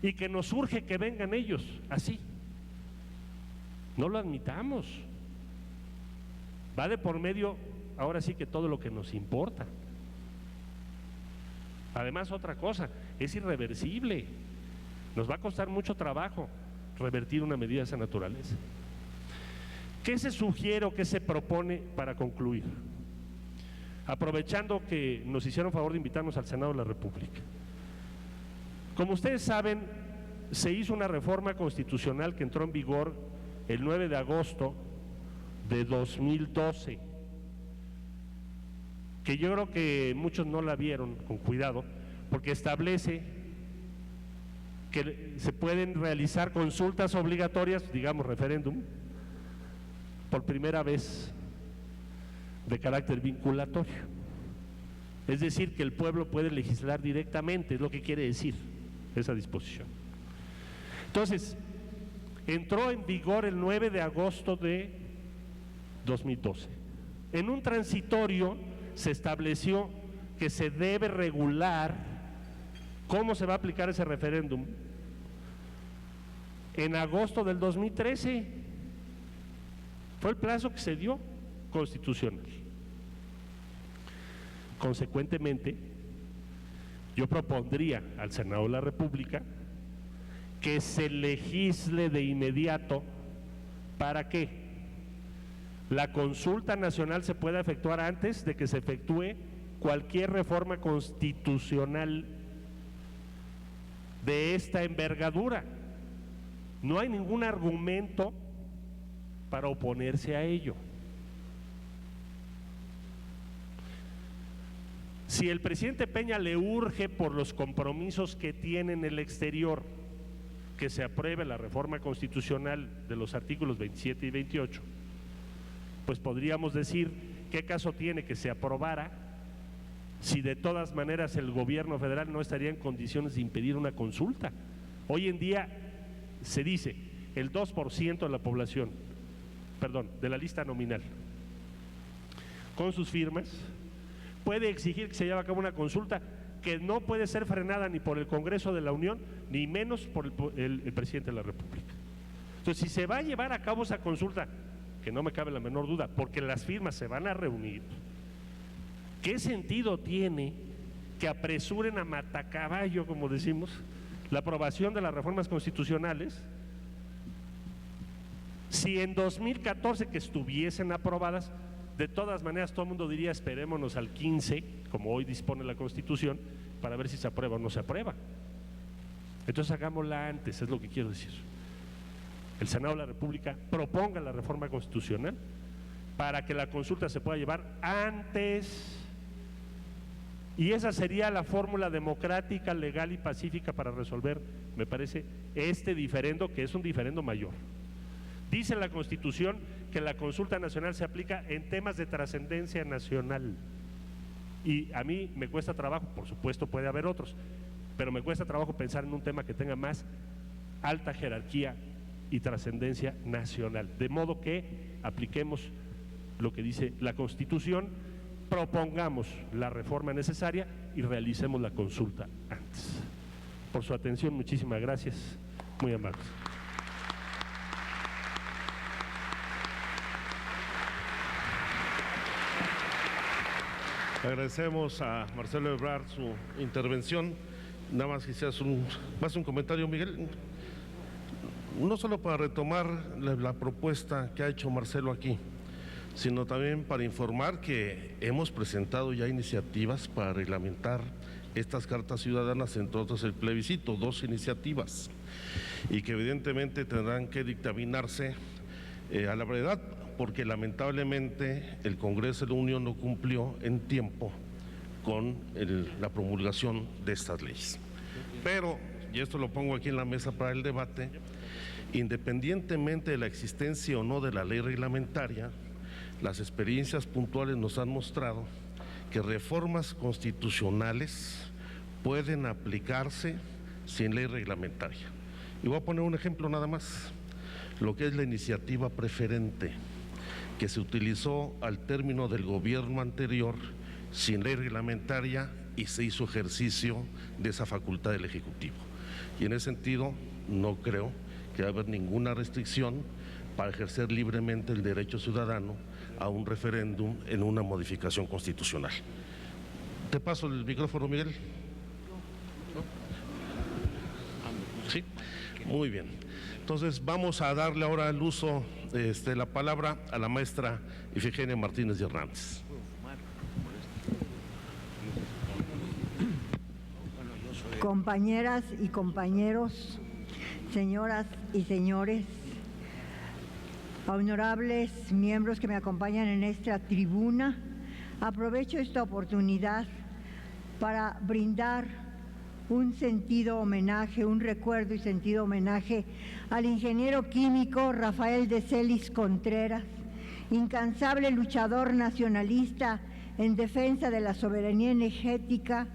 y que nos urge que vengan ellos? Así. No lo admitamos. Va de por medio, ahora sí, que todo lo que nos importa. Además, otra cosa, es irreversible. Nos va a costar mucho trabajo revertir una medida de esa naturaleza. ¿Qué se sugiere o qué se propone para concluir? Aprovechando que nos hicieron favor de invitarnos al Senado de la República. Como ustedes saben, se hizo una reforma constitucional que entró en vigor el 9 de agosto de 2012, que yo creo que muchos no la vieron con cuidado, porque establece que se pueden realizar consultas obligatorias, digamos referéndum, por primera vez de carácter vinculatorio. Es decir, que el pueblo puede legislar directamente, es lo que quiere decir esa disposición. Entonces, entró en vigor el 9 de agosto de 2012. En un transitorio se estableció que se debe regular cómo se va a aplicar ese referéndum en agosto del 2013. Fue el plazo que se dio constitucional. Consecuentemente, yo propondría al Senado de la República que se legisle de inmediato para que la consulta nacional se pueda efectuar antes de que se efectúe cualquier reforma constitucional de esta envergadura. No hay ningún argumento para oponerse a ello. Si el presidente Peña le urge por los compromisos que tiene en el exterior que se apruebe la reforma constitucional de los artículos 27 y 28, pues podríamos decir, ¿qué caso tiene que se aprobara si de todas maneras el gobierno federal no estaría en condiciones de impedir una consulta? Hoy en día se dice el 2% de la población, de la lista nominal, con sus firmas, puede exigir que se lleve a cabo una consulta que no puede ser frenada ni por el Congreso de la Unión, ni menos por el presidente de la República. Entonces, si se va a llevar a cabo esa consulta, que no me cabe la menor duda, porque las firmas se van a reunir, ¿qué sentido tiene que apresuren a matacaballo, como decimos, la aprobación de las reformas constitucionales, si en 2014 que estuviesen aprobadas, de todas maneras todo el mundo diría esperémonos al 15, como hoy dispone la Constitución, para ver si se aprueba o no se aprueba? Entonces hagámosla antes, es lo que quiero decir. El Senado de la República proponga la reforma constitucional para que la consulta se pueda llevar antes, y esa sería la fórmula democrática, legal y pacífica para resolver, me parece, este diferendo, que es un diferendo mayor. Dice la Constitución que la consulta nacional se aplica en temas de trascendencia nacional, y a mí me cuesta trabajo, por supuesto puede haber otros, pero me cuesta trabajo pensar en un tema que tenga más alta jerarquía y trascendencia nacional, de modo que apliquemos lo que dice la Constitución, propongamos la reforma necesaria y realicemos la consulta antes. Por su atención, muchísimas gracias, muy amables. Agradecemos a Marcelo Ebrard su intervención. Nada más quizás un comentario, Miguel. No solo para retomar la propuesta que ha hecho Marcelo aquí, sino también para informar que hemos presentado ya iniciativas para reglamentar estas cartas ciudadanas, entre otras el plebiscito, 2 iniciativas, y que evidentemente tendrán que dictaminarse a la brevedad, porque lamentablemente el Congreso de la Unión no cumplió en tiempo con la promulgación de estas leyes. Pero, y esto lo pongo aquí en la mesa para el debate, independientemente de la existencia o no de la ley reglamentaria, las experiencias puntuales nos han mostrado que reformas constitucionales pueden aplicarse sin ley reglamentaria. Y voy a poner un ejemplo nada más, lo que es la iniciativa preferente, que se utilizó al término del gobierno anterior sin ley reglamentaria y se hizo ejercicio de esa facultad del Ejecutivo. Y en ese sentido no creo que va a haber ninguna restricción para ejercer libremente el derecho ciudadano a un referéndum en una modificación constitucional. Te paso el micrófono, Miguel. Sí, muy bien. Entonces vamos a darle ahora el uso la palabra a la maestra Ifigenia Martínez de Hernández. Compañeras y compañeros, señoras y señores, honorables miembros que me acompañan en esta tribuna, aprovecho esta oportunidad para brindar un sentido homenaje, un recuerdo y sentido homenaje al ingeniero químico Rafael de Celis Contreras, incansable luchador nacionalista en defensa de la soberanía energética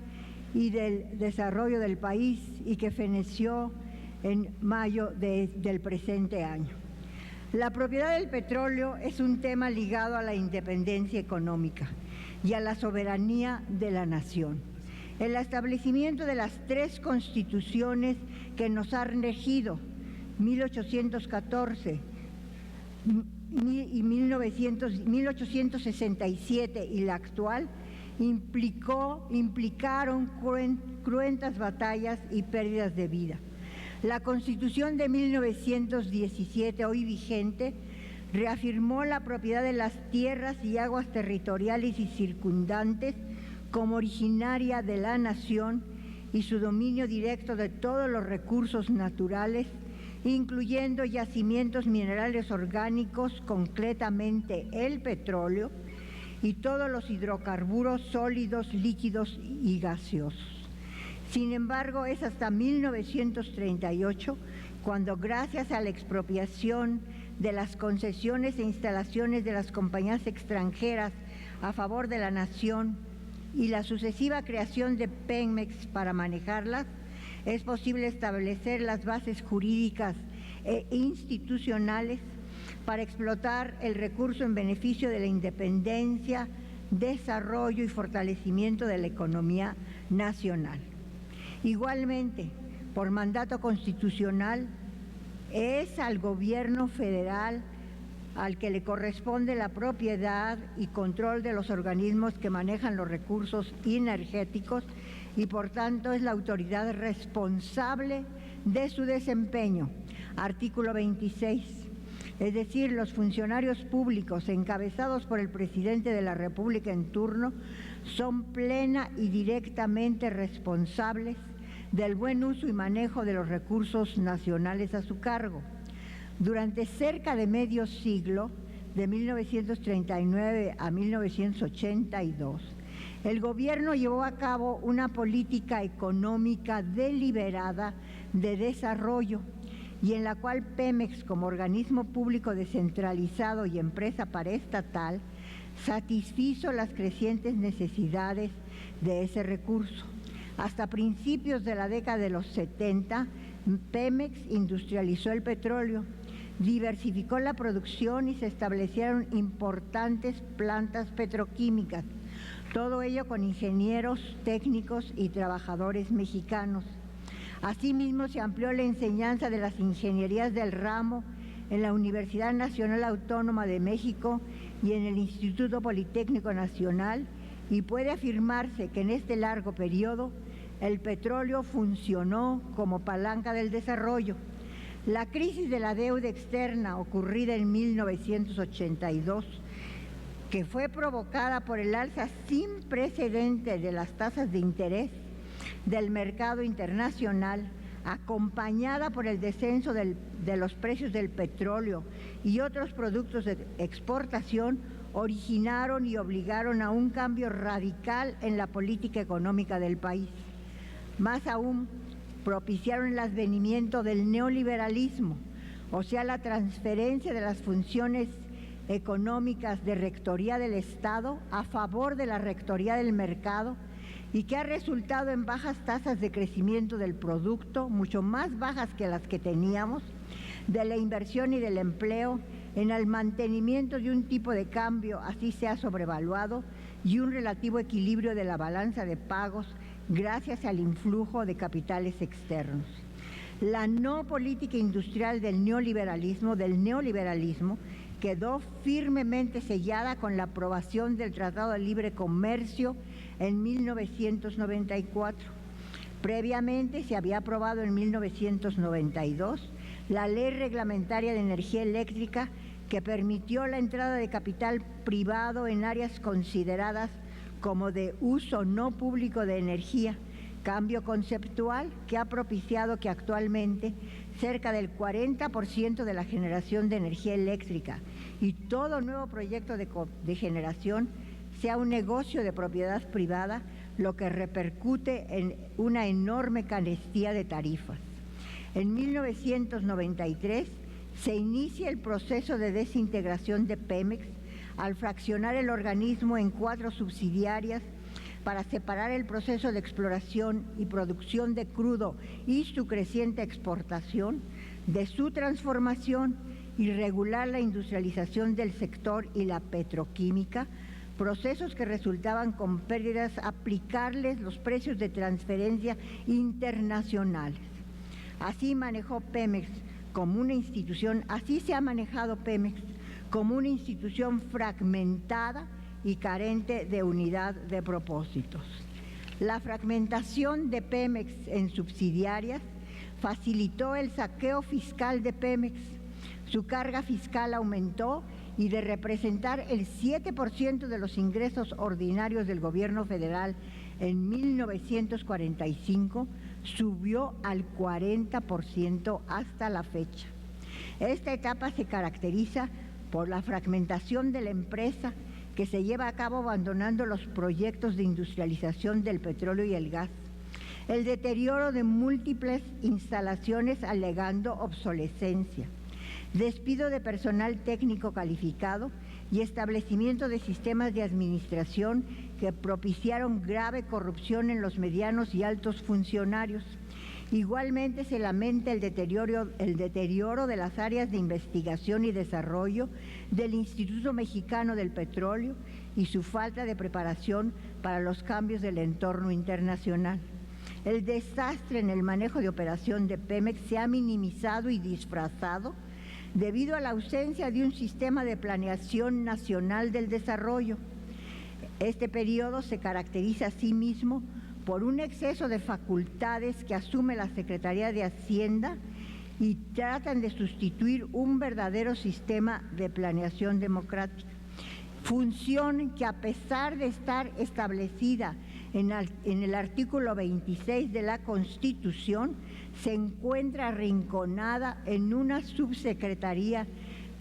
y del desarrollo del país, y que feneció en mayo del presente año. La propiedad del petróleo es un tema ligado a la independencia económica y a la soberanía de la nación. El establecimiento de las 3 constituciones que nos han regido, 1814 y 1867 y la actual, implicaron cruentas batallas y pérdidas de vida. La Constitución de 1917, hoy vigente, reafirmó la propiedad de las tierras y aguas territoriales y circundantes como originaria de la nación y su dominio directo de todos los recursos naturales, incluyendo yacimientos minerales orgánicos, concretamente el petróleo, y todos los hidrocarburos sólidos, líquidos y gaseosos. Sin embargo, es hasta 1938 cuando, gracias a la expropiación de las concesiones e instalaciones de las compañías extranjeras a favor de la nación y la sucesiva creación de Pemex para manejarlas, es posible establecer las bases jurídicas e institucionales para explotar el recurso en beneficio de la independencia, desarrollo y fortalecimiento de la economía nacional. Igualmente, por mandato constitucional, es al gobierno federal al que le corresponde la propiedad y control de los organismos que manejan los recursos energéticos y, por tanto, es la autoridad responsable de su desempeño. Artículo 26. Es decir, los funcionarios públicos encabezados por el presidente de la República en turno son plena y directamente responsables del buen uso y manejo de los recursos nacionales a su cargo. Durante cerca de medio siglo, de 1939 a 1982, el gobierno llevó a cabo una política económica deliberada de desarrollo, y en la cual Pemex, como organismo público descentralizado y empresa paraestatal, satisfizo las crecientes necesidades de ese recurso. Hasta principios de la década de los 70, Pemex industrializó el petróleo, diversificó la producción y se establecieron importantes plantas petroquímicas, todo ello con ingenieros, técnicos y trabajadores mexicanos. Asimismo, se amplió la enseñanza de las ingenierías del ramo en la Universidad Nacional Autónoma de México y en el Instituto Politécnico Nacional, y puede afirmarse que en este largo periodo el petróleo funcionó como palanca del desarrollo. La crisis de la deuda externa ocurrida en 1982, que fue provocada por el alza sin precedente de las tasas de interés del mercado internacional, acompañada por el descenso de los precios del petróleo y otros productos de exportación, originaron y obligaron a un cambio radical en la política económica del país. Más aún, propiciaron el advenimiento del neoliberalismo, o sea, la transferencia de las funciones económicas de rectoría del Estado a favor de la rectoría del mercado, y que ha resultado en bajas tasas de crecimiento del producto, mucho más bajas que las que teníamos, de la inversión y del empleo, en el mantenimiento de un tipo de cambio así sea sobrevaluado y un relativo equilibrio de la balanza de pagos gracias al influjo de capitales externos. La no política industrial del neoliberalismo quedó firmemente sellada con la aprobación del Tratado de Libre Comercio en 1994. Previamente se había aprobado en 1992 la Ley Reglamentaria de Energía Eléctrica, que permitió la entrada de capital privado en áreas consideradas como de uso no público de energía, cambio conceptual que ha propiciado que actualmente cerca del 40% de la generación de energía eléctrica y todo nuevo proyecto de generación sea un negocio de propiedad privada, lo que repercute en una enorme carestía de tarifas. En 1993 se inicia el proceso de desintegración de Pemex al fraccionar el organismo en 4 subsidiarias para separar el proceso de exploración y producción de crudo y su creciente exportación de su transformación y regular la industrialización del sector y la petroquímica, procesos que resultaban con pérdidas, aplicarles los precios de transferencia internacionales. Así manejó Pemex como una institución, así se ha manejado Pemex como una institución fragmentada y carente de unidad de propósitos. La fragmentación de Pemex en subsidiarias facilitó el saqueo fiscal de Pemex. Su carga fiscal aumentó y de representar el 7% de los ingresos ordinarios del gobierno federal en 1945, subió al 40% hasta la fecha. Esta etapa se caracteriza por la fragmentación de la empresa, que se lleva a cabo abandonando los proyectos de industrialización del petróleo y el gas, el deterioro de múltiples instalaciones alegando obsolescencia, despido de personal técnico calificado y establecimiento de sistemas de administración que propiciaron grave corrupción en los medianos y altos funcionarios. Igualmente se lamenta el deterioro de las áreas de investigación y desarrollo del Instituto Mexicano del Petróleo y su falta de preparación para los cambios del entorno internacional. El desastre en el manejo de operación de Pemex se ha minimizado y disfrazado debido a la ausencia de un sistema de planeación nacional del desarrollo. Este periodo se caracteriza asimismo por un exceso de facultades que asume la Secretaría de Hacienda y tratan de sustituir un verdadero sistema de planeación democrática. Función que, a pesar de estar establecida en el artículo 26 de la Constitución, se encuentra arrinconada en una subsecretaría,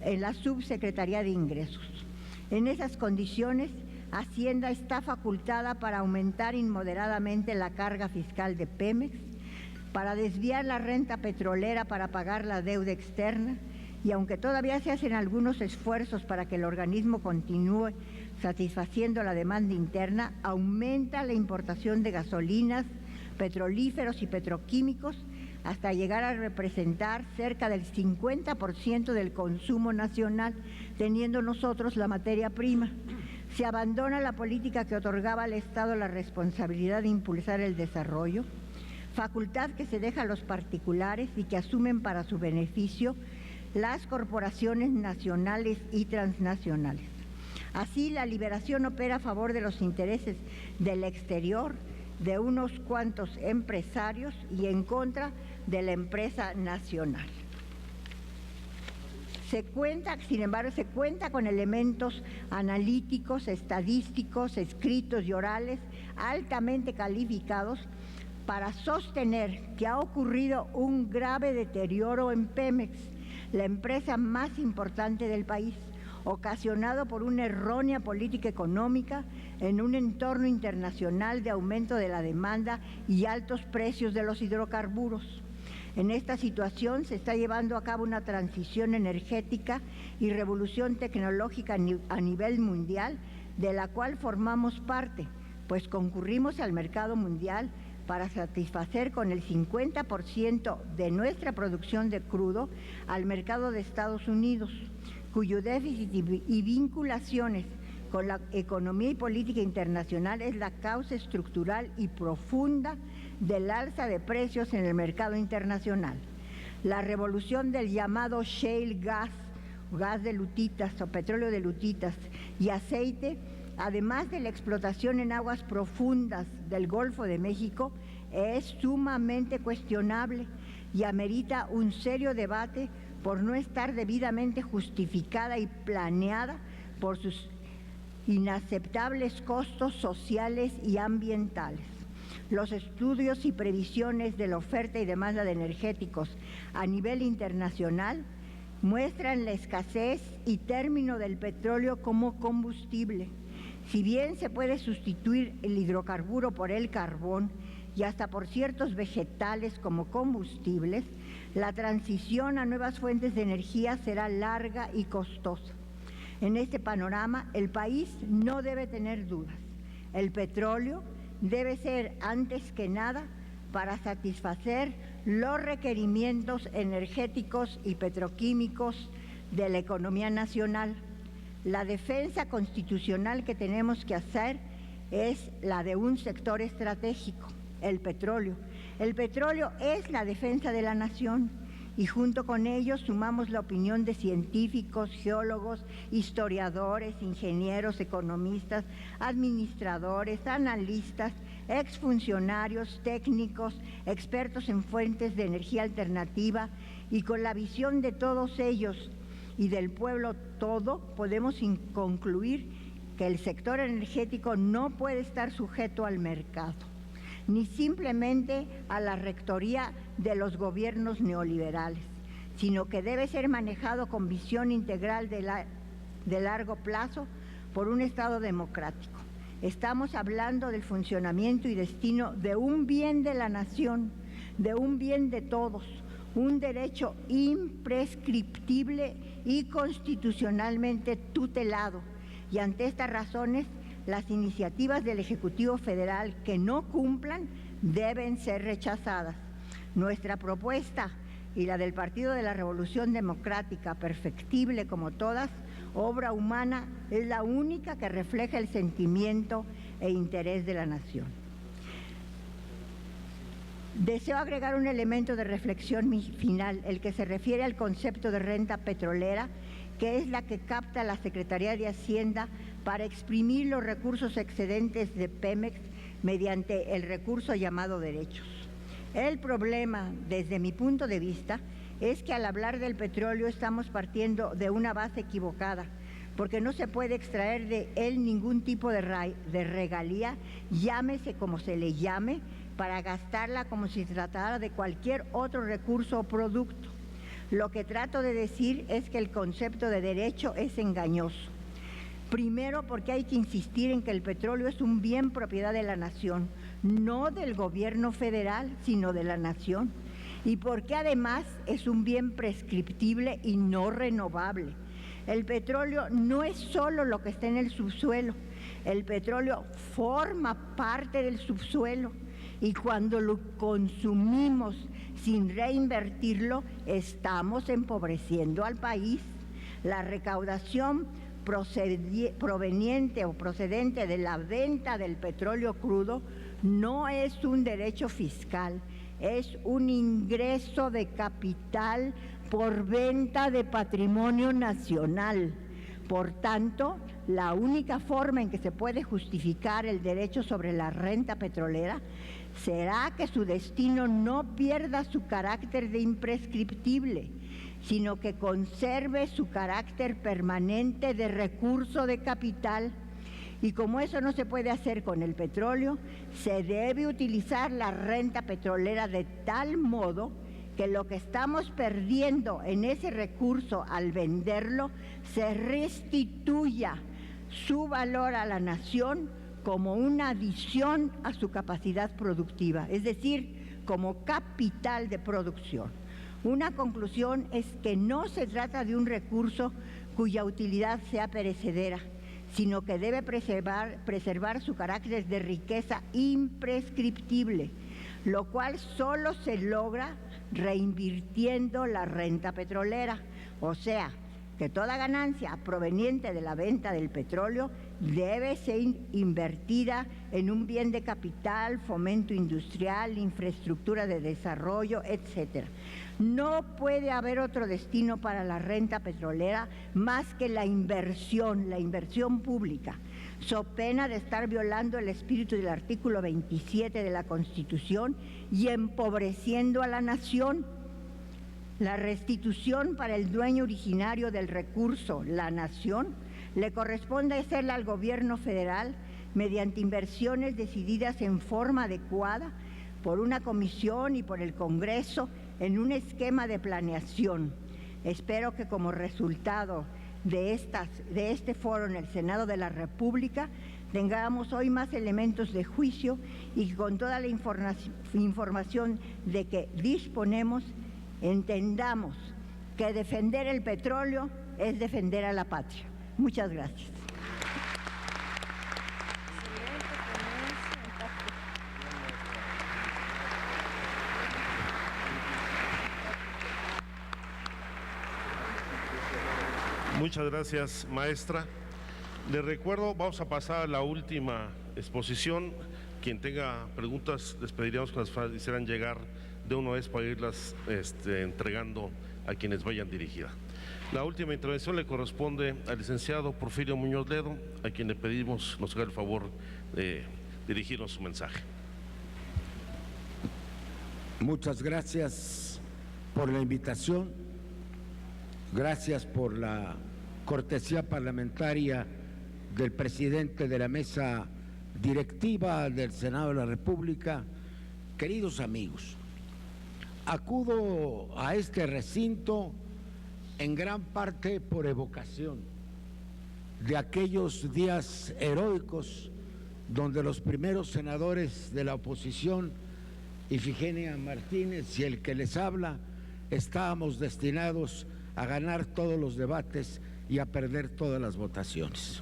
en la Subsecretaría de Ingresos. En esas condiciones, Hacienda está facultada para aumentar inmoderadamente la carga fiscal de Pemex, para desviar la renta petrolera para pagar la deuda externa, y aunque todavía se hacen algunos esfuerzos para que el organismo continúe satisfaciendo la demanda interna, aumenta la importación de gasolinas, petrolíferos y petroquímicos hasta llegar a representar cerca del 50% del consumo nacional, teniendo nosotros la materia prima. Se abandona la política que otorgaba al Estado la responsabilidad de impulsar el desarrollo. facultad que se deja a los particulares y que asumen para su beneficio las corporaciones nacionales y transnacionales. Así, la liberación opera a favor de los intereses del exterior, de unos cuantos empresarios y en contra de la empresa nacional. Sin embargo, se cuenta con elementos analíticos, estadísticos, escritos y orales altamente calificados para sostener que ha ocurrido un grave deterioro en Pemex, la empresa más importante del país, ocasionado por una errónea política económica en un entorno internacional de aumento de la demanda y altos precios de los hidrocarburos. En esta situación se está llevando a cabo una transición energética y revolución tecnológica a nivel mundial, de la cual formamos parte, pues concurrimos al mercado mundial para satisfacer con el 50% de nuestra producción de crudo al mercado de Estados Unidos, cuyo déficit y vinculaciones con la economía y política internacional es la causa estructural y profunda del alza de precios en el mercado internacional. La revolución del llamado shale gas, gas de lutitas o petróleo de lutitas y aceite, además de la explotación en aguas profundas del Golfo de México, es sumamente cuestionable y amerita un serio debate por no estar debidamente justificada y planeada por sus inaceptables costos sociales y ambientales. Los estudios y previsiones de la oferta y demanda de energéticos a nivel internacional muestran la escasez y término del petróleo como combustible. Si bien se puede sustituir el hidrocarburo por el carbón y hasta por ciertos vegetales como combustibles, la transición a nuevas fuentes de energía será larga y costosa. En este panorama, el país no debe tener dudas. El petróleo debe ser, antes que nada, para satisfacer los requerimientos energéticos y petroquímicos de la economía nacional. La defensa constitucional que tenemos que hacer es la de un sector estratégico, el petróleo. El petróleo es la defensa de la nación y junto con ellos sumamos la opinión de científicos, geólogos, historiadores, ingenieros, economistas, administradores, analistas, exfuncionarios, técnicos, expertos en fuentes de energía alternativa, y con la visión de todos ellos y del pueblo todo, podemos concluir que el sector energético no puede estar sujeto al mercado, ni simplemente a la rectoría de los gobiernos neoliberales, sino que debe ser manejado con visión integral de largo plazo por un Estado democrático. Estamos hablando del funcionamiento y destino de un bien de la nación, de un bien de todos, un derecho imprescriptible y constitucionalmente tutelado. Y ante estas razones, las iniciativas del Ejecutivo Federal que no cumplan deben ser rechazadas. Nuestra propuesta y la del Partido de la Revolución Democrática, perfectible como todas, obra humana, es la única que refleja el sentimiento e interés de la nación. Deseo agregar un elemento de reflexión final, el que se refiere al concepto de renta petrolera, que es la que capta la Secretaría de Hacienda para exprimir los recursos excedentes de Pemex mediante el recurso llamado derechos. El problema, desde mi punto de vista, es que al hablar del petróleo estamos partiendo de una base equivocada, porque no se puede extraer de él ningún tipo de regalía, llámese como se le llame, para gastarla como si se tratara de cualquier otro recurso o producto. Lo que trato de decir es que el concepto de derecho es engañoso. Primero, porque hay que insistir en que el petróleo es un bien propiedad de la nación, no del gobierno federal, sino de la nación. Y porque además es un bien prescriptible y no renovable. El petróleo no es solo lo que está en el subsuelo, el petróleo forma parte del subsuelo y cuando lo consumimos sin reinvertirlo, estamos empobreciendo al país. La recaudación proveniente o procedente de la venta del petróleo crudo no es un derecho fiscal, es un ingreso de capital por venta de patrimonio nacional. Por tanto, la única forma en que se puede justificar el derecho sobre la renta petrolera será que su destino no pierda su carácter de imprescriptible, sino que conserve su carácter permanente de recurso de capital. Y como eso no se puede hacer con el petróleo, se debe utilizar la renta petrolera de tal modo que lo que estamos perdiendo en ese recurso al venderlo se restituya su valor a la nación como una adición a su capacidad productiva, es decir, como capital de producción. Una conclusión es que no se trata de un recurso cuya utilidad sea perecedera, sino que debe preservar su carácter de riqueza imprescriptible, lo cual solo se logra reinvirtiendo la renta petrolera, o sea, que toda ganancia proveniente de la venta del petróleo debe ser invertida en un bien de capital, fomento industrial, infraestructura de desarrollo, etc. No puede haber otro destino para la renta petrolera más que la inversión pública, so pena de estar violando el espíritu del artículo 27 de la Constitución y empobreciendo a la nación. La restitución para el dueño originario del recurso, la nación, le corresponde hacerla al gobierno federal mediante inversiones decididas en forma adecuada por una comisión y por el Congreso en un esquema de planeación. Espero que como resultado de este foro en el Senado de la República tengamos hoy más elementos de juicio y con toda la información de que disponemos, entendamos que defender el petróleo es defender a la patria. Muchas gracias. Muchas gracias, maestra. Les recuerdo, vamos a pasar a la última exposición. Quien tenga preguntas, les pediríamos que las hicieran llegar de una vez para irlas entregando a quienes vayan dirigidas. La última intervención le corresponde al licenciado Porfirio Muñoz Ledo, a quien le pedimos nos haga el favor de dirigirnos su mensaje. Muchas gracias por la invitación, gracias por la cortesía parlamentaria del presidente de la mesa directiva del Senado de la República. Queridos amigos, acudo a este recinto en gran parte por evocación de aquellos días heroicos donde los primeros senadores de la oposición, Ifigenia Martínez y el que les habla, estábamos destinados a ganar todos los debates y a perder todas las votaciones.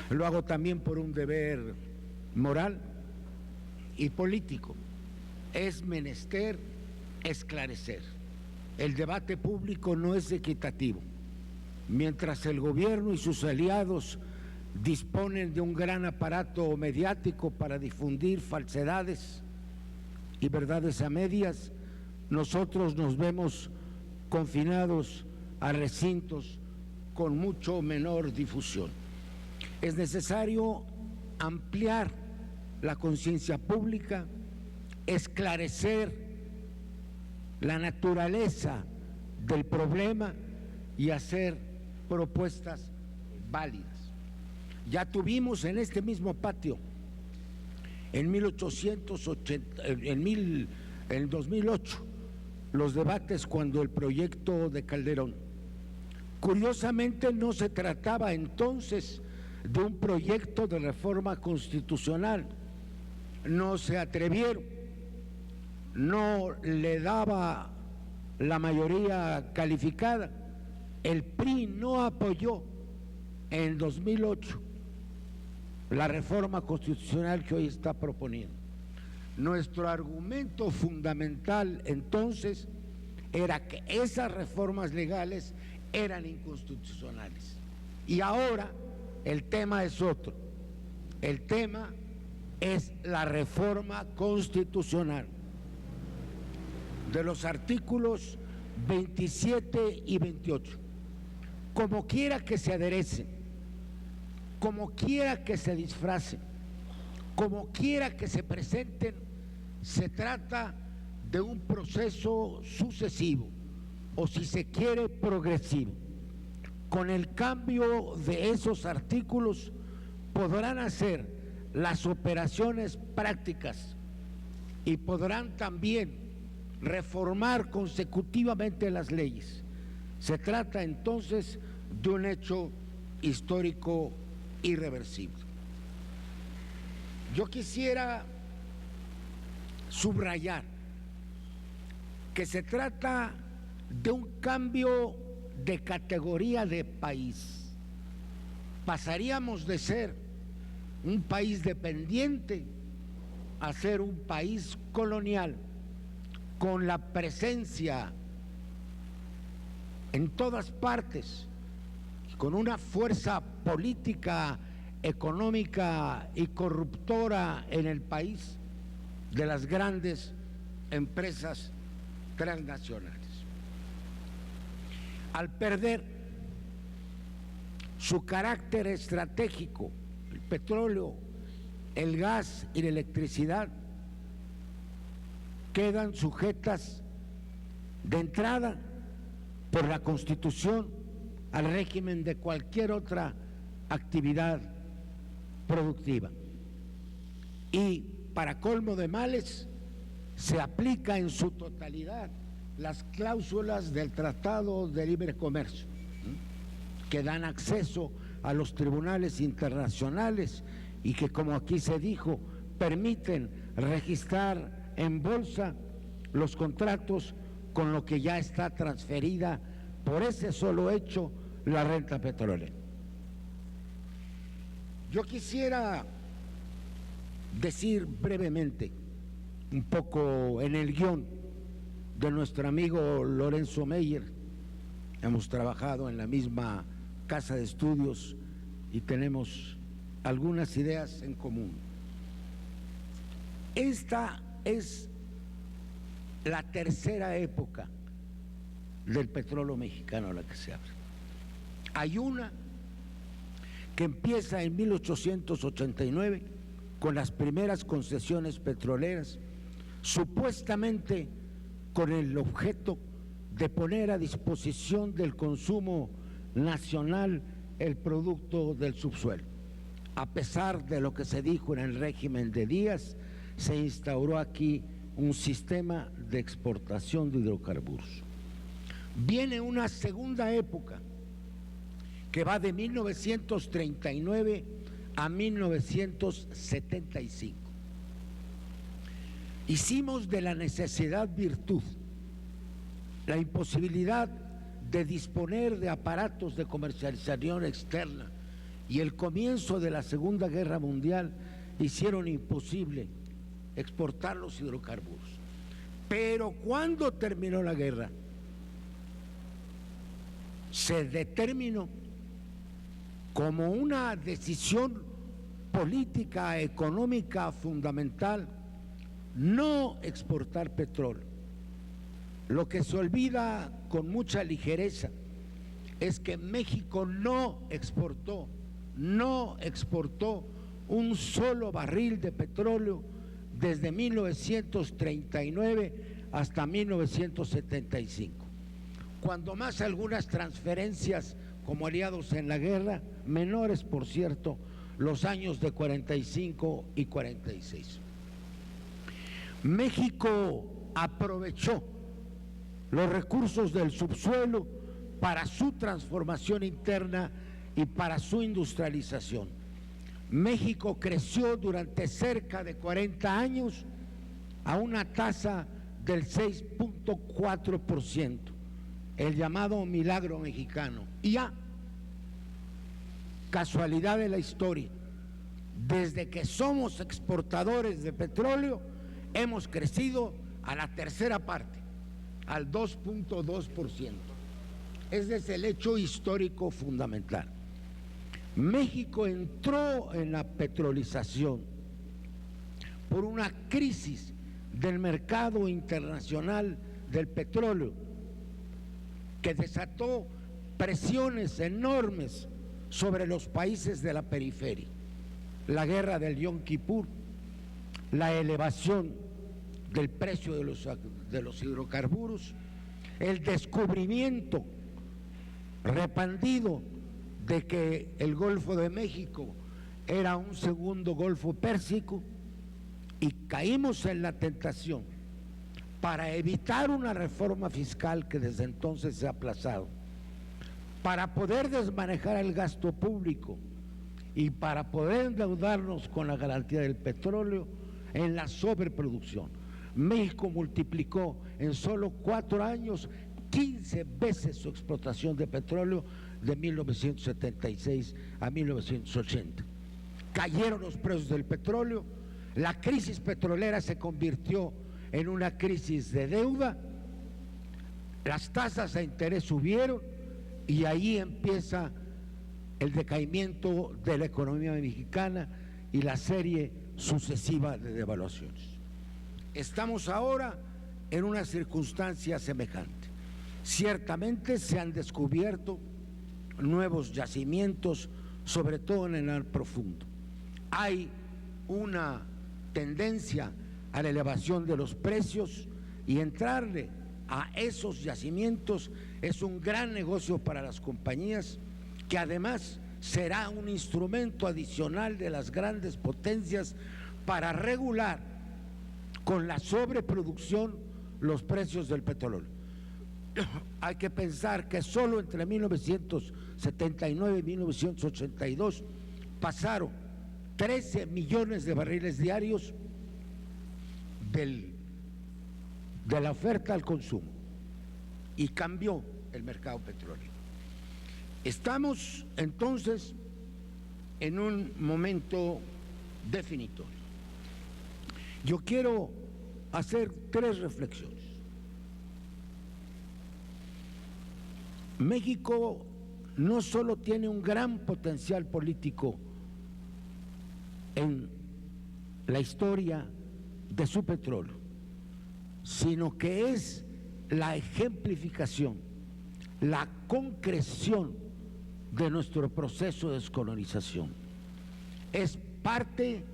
Lo hago también por un deber moral y político. Es menester esclarecer. El debate público no es equitativo. Mientras el gobierno y sus aliados disponen de un gran aparato mediático para difundir falsedades y verdades a medias, nosotros nos vemos confinados a recintos con mucho menor difusión. Es necesario ampliar la conciencia pública, esclarecer la naturaleza del problema y hacer propuestas válidas. Ya tuvimos en este mismo patio en 2008 los debates cuando el proyecto de Calderón. Curiosamente no se trataba entonces de un proyecto de reforma constitucional. No se atrevieron, no le daba la mayoría calificada. El PRI no apoyó en 2008 la reforma constitucional que hoy está proponiendo. Nuestro argumento fundamental entonces era que esas reformas legales eran inconstitucionales. Y ahora el tema es otro. El tema es la reforma constitucional de los artículos 27 y 28. Como quiera que se aderecen, como quiera que se disfracen, como quiera que se presenten, se trata de un proceso sucesivo, o si se quiere, progresivo. Con el cambio de esos artículos podrán hacer las operaciones prácticas y podrán también reformar consecutivamente las leyes. Se trata entonces de un hecho histórico irreversible. Yo quisiera subrayar que se trata de un cambio de categoría de país. Pasaríamos de ser un país dependiente a ser un país colonial, con la presencia en todas partes, con una fuerza política, económica y corruptora en el país de las grandes empresas transnacionales. Al perder su carácter estratégico, el petróleo, el gas y la electricidad quedan sujetas de entrada por la Constitución al régimen de cualquier otra actividad productiva. Y para colmo de males, se aplica en su totalidad las cláusulas del Tratado de Libre Comercio, que dan acceso a los tribunales internacionales y que, como aquí se dijo, permiten registrar en bolsa los contratos con lo que ya está transferida por ese solo hecho la renta petrolera. Yo quisiera decir brevemente, un poco en el guión de nuestro amigo Lorenzo Meyer. Hemos trabajado en la misma casa de estudios y tenemos algunas ideas en común. Esta es la tercera época del petróleo mexicano a la que se abre. Hay una que empieza en 1889 con las primeras concesiones petroleras, supuestamente con el objeto de poner a disposición del consumo nacional el producto del subsuelo. A pesar de lo que se dijo en el régimen de Díaz, se instauró aquí un sistema de exportación de hidrocarburos. Viene una segunda época que va de 1939 a 1975. Hicimos de la necesidad virtud, la imposibilidad de disponer de aparatos de comercialización externa y el comienzo de la Segunda Guerra Mundial hicieron imposible exportar los hidrocarburos. Pero cuando terminó la guerra, se determinó como una decisión política, económica fundamental no exportar petróleo. Lo que se olvida con mucha ligereza es que México no exportó un solo barril de petróleo desde 1939 hasta 1975. Cuando más algunas transferencias como aliados en la guerra, menores por cierto, los años de 45 y 46. México aprovechó los recursos del subsuelo para su transformación interna y para su industrialización. México creció durante cerca de 40 años a una tasa del 6.4%, el llamado milagro mexicano. Y ya, casualidad de la historia, desde que somos exportadores de petróleo, hemos crecido a la tercera parte, al 2.2%. Ese es el hecho histórico fundamental. México entró en la petrolización por una crisis del mercado internacional del petróleo que desató presiones enormes sobre los países de la periferia. La guerra del Yom Kippur, la elevación del precio de los hidrocarburos, el descubrimiento repentido de que el Golfo de México era un segundo Golfo Pérsico, y caímos en la tentación, para evitar una reforma fiscal que desde entonces se ha aplazado, para poder desmanejar el gasto público y para poder endeudarnos con la garantía del petróleo, en la sobreproducción. México multiplicó en solo 4 años 15 veces su explotación de petróleo de 1976 a 1980. Cayeron los precios del petróleo, la crisis petrolera se convirtió en una crisis de deuda, las tasas de interés subieron y ahí empieza el decaimiento de la economía mexicana y la serie sucesiva de devaluaciones. Estamos ahora en una circunstancia semejante. Ciertamente se han descubierto nuevos yacimientos, sobre todo en el mar profundo. Hay una tendencia a la elevación de los precios y entrarle a esos yacimientos es un gran negocio para las compañías, que además será un instrumento adicional de las grandes potencias para regular con la sobreproducción los precios del petróleo. Hay que pensar que solo entre 1979 y 1982 pasaron 13 millones de barriles diarios de la oferta al consumo, y cambió el mercado petrolero. Estamos entonces en un momento definitorio. Yo quiero hacer 3 reflexiones. México no solo tiene un gran potencial político en la historia de su petróleo, sino que es la ejemplificación, la concreción de nuestro proceso de descolonización. Es parte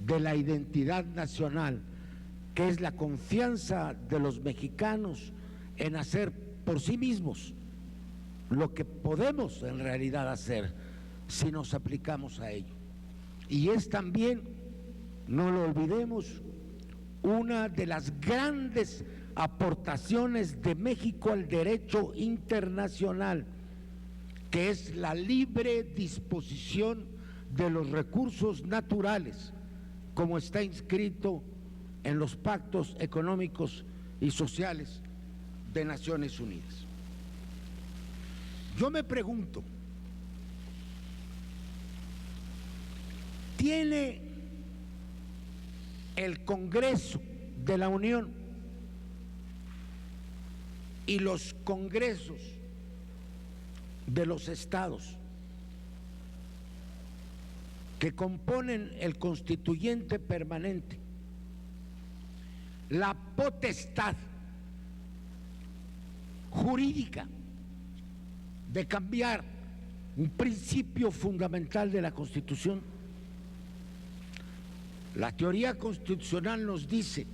de la identidad nacional, que es la confianza de los mexicanos en hacer por sí mismos lo que podemos en realidad hacer si nos aplicamos a ello. Y es también, no lo olvidemos, una de las grandes aportaciones de México al derecho internacional, que es la libre disposición de los recursos naturales, como está inscrito en los pactos económicos y sociales de Naciones Unidas. Yo me pregunto, ¿tiene el Congreso de la Unión y los congresos de los estados que componen el constituyente permanente la potestad jurídica de cambiar un principio fundamental de la Constitución? La teoría constitucional nos dice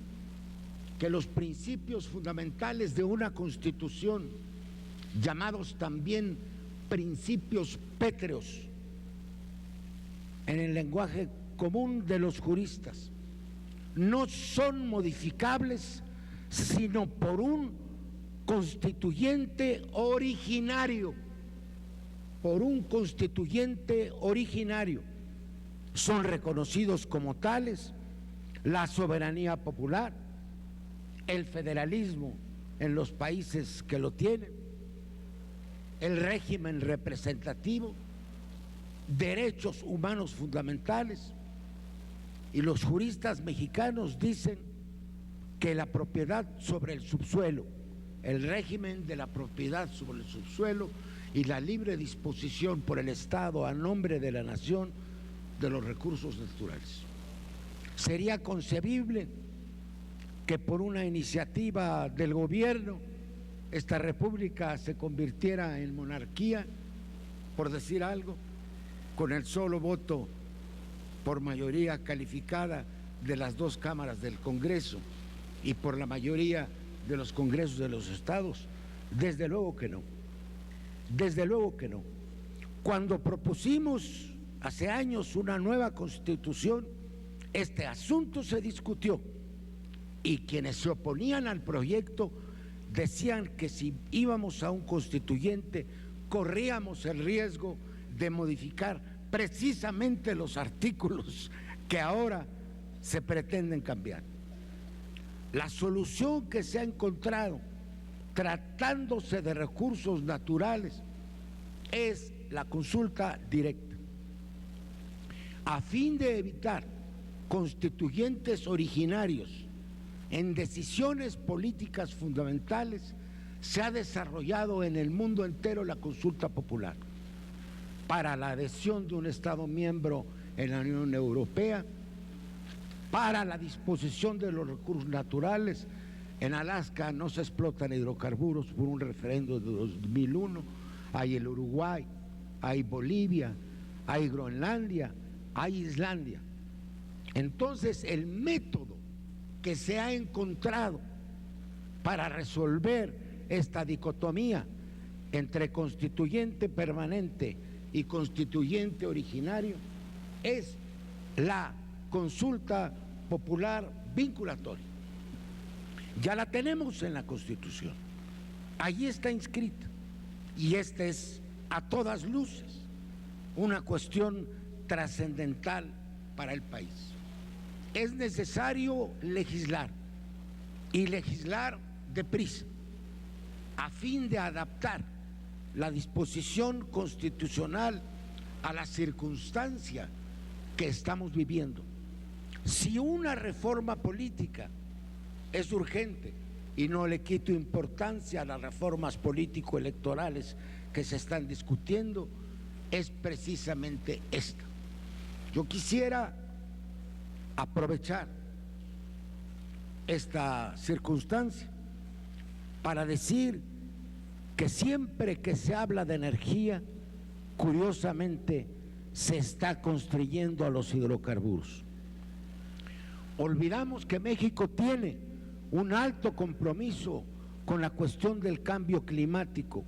que los principios fundamentales de una Constitución, llamados también principios pétreos en el lenguaje común de los juristas, no son modificables sino por un constituyente originario, son reconocidos como tales la soberanía popular, el federalismo en los países que lo tienen, el régimen representativo, derechos humanos fundamentales. Y los juristas mexicanos dicen que la propiedad sobre el subsuelo, el régimen de la propiedad sobre el subsuelo y la libre disposición por el Estado a nombre de la nación de los recursos naturales sería concebible que por una iniciativa del gobierno esta república se convirtiera en monarquía, por decir algo, con el solo voto por mayoría calificada de las dos cámaras del Congreso y por la mayoría de los congresos de los estados. Desde luego que no, desde luego que no. Cuando propusimos hace años una nueva constitución, este asunto se discutió y quienes se oponían al proyecto decían que si íbamos a un constituyente corríamos el riesgo de modificar precisamente los artículos que ahora se pretenden cambiar. La solución que se ha encontrado tratándose de recursos naturales es la consulta directa, a fin de evitar constituyentes originarios en decisiones políticas fundamentales. Se ha desarrollado en el mundo entero la consulta popular para la adhesión de un Estado miembro en la Unión Europea, para la disposición de los recursos naturales. En Alaska no se explotan hidrocarburos por un referendo de 2001, hay el Uruguay, hay Bolivia, hay Groenlandia, hay Islandia. Entonces, el método que se ha encontrado para resolver esta dicotomía entre constituyente permanente y constituyente originario es la consulta popular vinculatoria. Ya la tenemos en la Constitución, allí está inscrita, y esta es a todas luces una cuestión trascendental para el país. Es necesario legislar, y legislar deprisa, a fin de adaptar la disposición constitucional a la circunstancia que estamos viviendo. Si una reforma política es urgente, y no le quito importancia a las reformas político-electorales que se están discutiendo, es precisamente esta. Yo quisiera aprovechar esta circunstancia para decir que siempre que se habla de energía, curiosamente se está construyendo a los hidrocarburos. Olvidamos que México tiene un alto compromiso con la cuestión del cambio climático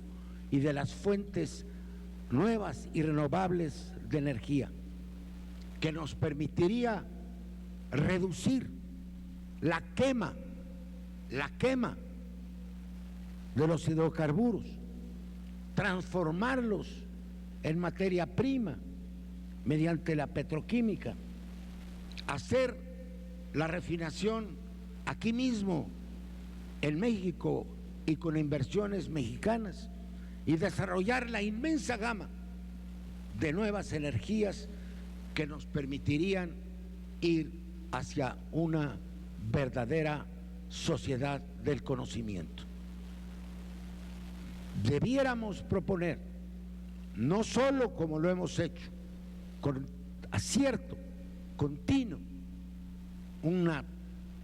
y de las fuentes nuevas y renovables de energía, que nos permitiría reducir la quema de los hidrocarburos, transformarlos en materia prima mediante la petroquímica, hacer la refinación aquí mismo en México y con inversiones mexicanas, y desarrollar la inmensa gama de nuevas energías que nos permitirían ir hacia una verdadera sociedad del conocimiento. Debiéramos proponer, no solo como lo hemos hecho, con acierto continuo, un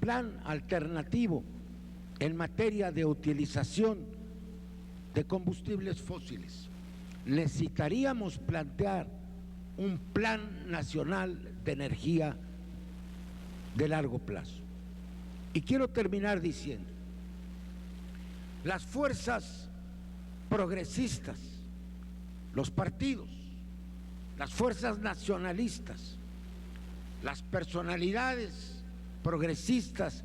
plan alternativo en materia de utilización de combustibles fósiles. Necesitaríamos plantear un plan nacional de energía de largo plazo. Y quiero terminar diciendo, las fuerzas progresistas, los partidos, las fuerzas nacionalistas, las personalidades progresistas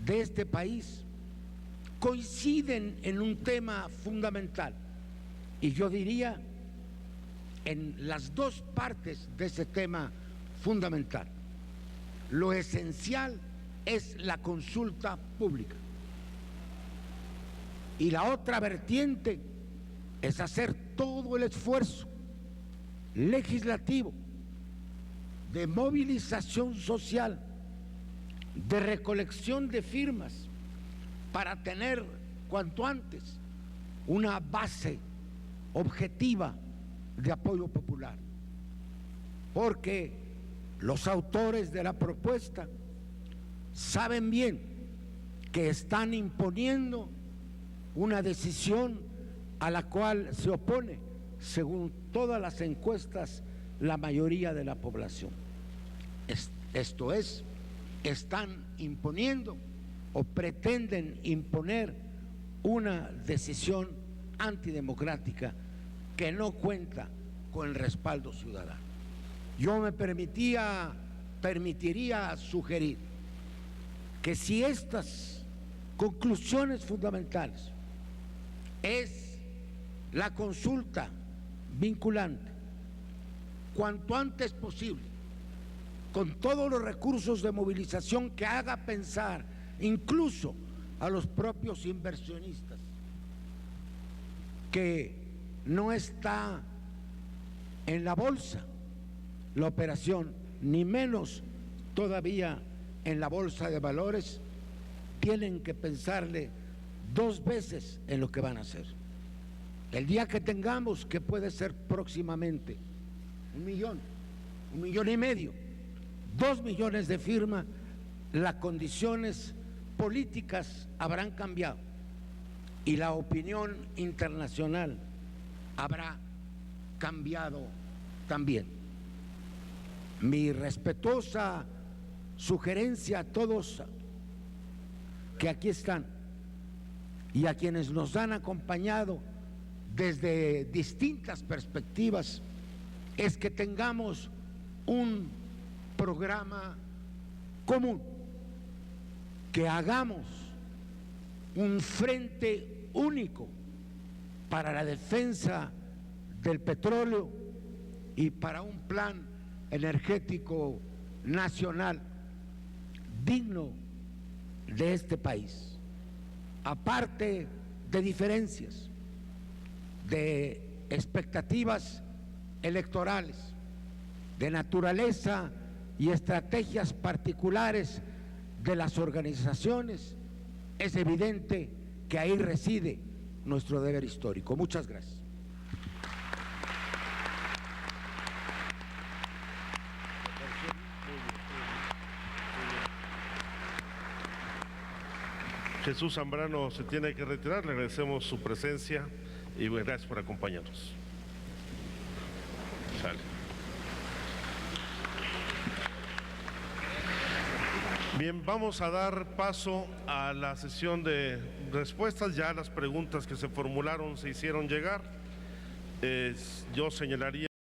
de este país coinciden en un tema fundamental, y yo diría en las dos partes de ese tema fundamental. Lo esencial es la consulta pública, y la otra vertiente es hacer todo el esfuerzo legislativo, de movilización social, de recolección de firmas, para tener cuanto antes una base objetiva de apoyo popular, porque los autores de la propuesta saben bien que están imponiendo una decisión a la cual se opone, según todas las encuestas, la mayoría de la población. Esto es, están imponiendo o pretenden imponer una decisión antidemocrática que no cuenta con el respaldo ciudadano. Yo me permitiría sugerir que si estas conclusiones fundamentales es la consulta vinculante, cuanto antes posible, con todos los recursos de movilización que haga pensar incluso a los propios inversionistas, que no está en la bolsa la operación, ni menos todavía en la bolsa de valores, tienen que pensarle dos veces en lo que van a hacer. El día que tengamos, que puede ser próximamente, 1 millón, 1,5 millones, 2 millones de firmas, las condiciones políticas habrán cambiado y la opinión internacional habrá cambiado también. Mi respetuosa sugerencia a todos que aquí están y a quienes nos han acompañado desde distintas perspectivas es que tengamos un programa común, que hagamos un frente único para la defensa del petróleo y para un plan energético nacional digno de este país, aparte de diferencias, de expectativas electorales, de naturaleza y estrategias particulares de las organizaciones. Es evidente que ahí reside nuestro deber histórico. Muchas gracias. Jesús Zambrano se tiene que retirar, le agradecemos su presencia y gracias por acompañarnos. Sale. Bien, vamos a dar paso a la sesión de respuestas. Ya las preguntas que se formularon se hicieron llegar. Yo señalaría